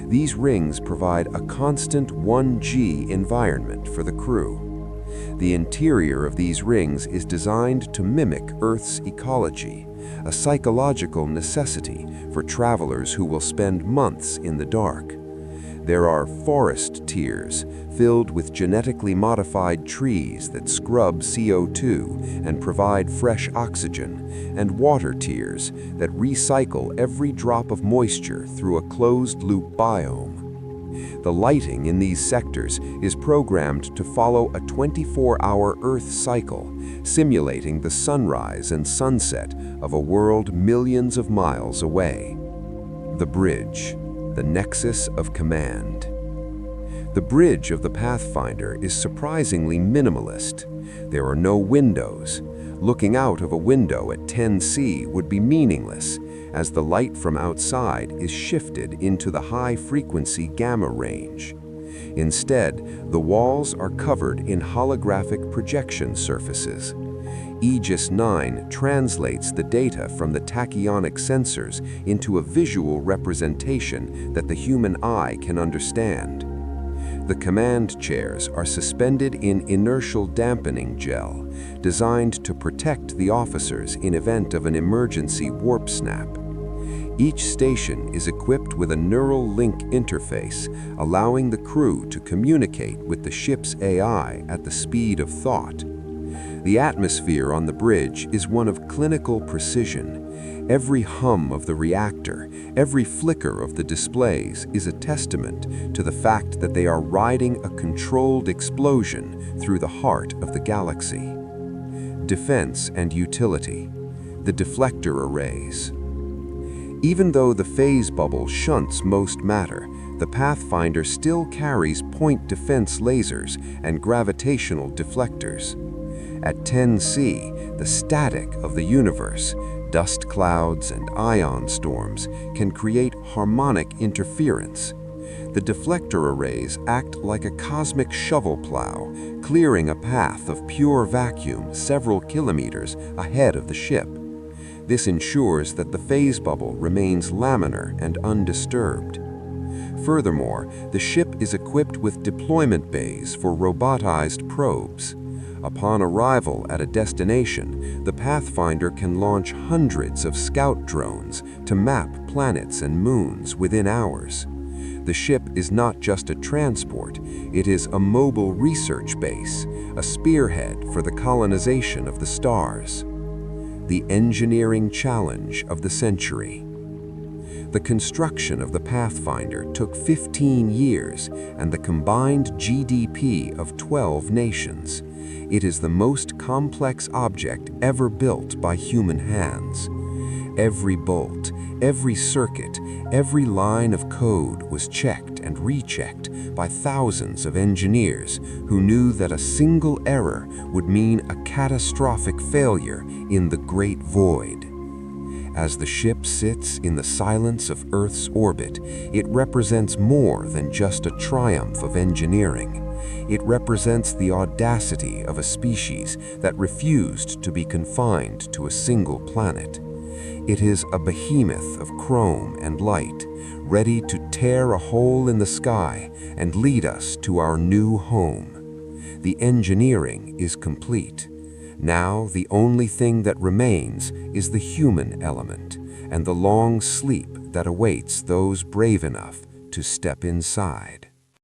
[SPEAKER 2] These rings provide a constant 1G environment for the crew. The interior of these rings is designed to mimic Earth's ecology, a psychological necessity for travelers who will spend months in the dark. There are forest tiers filled with genetically modified trees that scrub CO2 and provide fresh oxygen, and water tiers that recycle every drop of moisture through a closed-loop biome. The lighting in these sectors is programmed to follow a 24-hour Earth cycle, simulating the sunrise and sunset of a world millions of miles away. The bridge, the nexus of command. The bridge of the Pathfinder is surprisingly minimalist. There are no windows. Looking out of a window at 10C would be meaningless, as the light from outside is shifted into the high-frequency gamma range. Instead, the walls are covered in holographic projection surfaces. Aegis 9 translates the data from the tachyonic sensors into a visual representation that the human eye can understand. The command chairs are suspended in inertial dampening gel, designed to protect the officers in event of an emergency warp snap. Each station is equipped with a neural link interface, allowing the crew to communicate with the ship's AI at the speed of thought. The atmosphere on the bridge is one of clinical precision. Every hum of the reactor, every flicker of the displays is a testament to the fact that they are riding a controlled explosion through the heart of the galaxy. Defense and utility. The deflector arrays. Even though the phase bubble shunts most matter, the Pathfinder still carries point defense lasers and gravitational deflectors. At 10C, the static of the universe, dust clouds and ion storms, can create harmonic interference. The deflector arrays act like a cosmic shovel plow, clearing a path of pure vacuum several kilometers ahead of the ship. This ensures that the phase bubble remains laminar and undisturbed. Furthermore, the ship is equipped with deployment bays for robotized probes. Upon arrival at a destination, the Pathfinder can launch hundreds of scout drones to map planets and moons within hours. The ship is not just a transport, it is a mobile research base, a spearhead for the colonization of the stars. The engineering challenge of the century. The construction of the Pathfinder took 15 years and the combined GDP of 12 nations. It is the most complex object ever built by human hands. Every bolt, every circuit, every line of code was checked and rechecked by thousands of engineers who knew that a single error would mean a catastrophic failure in the great void. As the ship sits in the silence of Earth's orbit, it represents more than just a triumph of engineering. It represents the audacity of a species that refused to be confined to a single planet. It is a behemoth of chrome and light, ready to tear a hole in the sky and lead us to our new home. The engineering is complete. Now the only thing that remains is the human element and the long sleep that awaits those brave enough to step inside.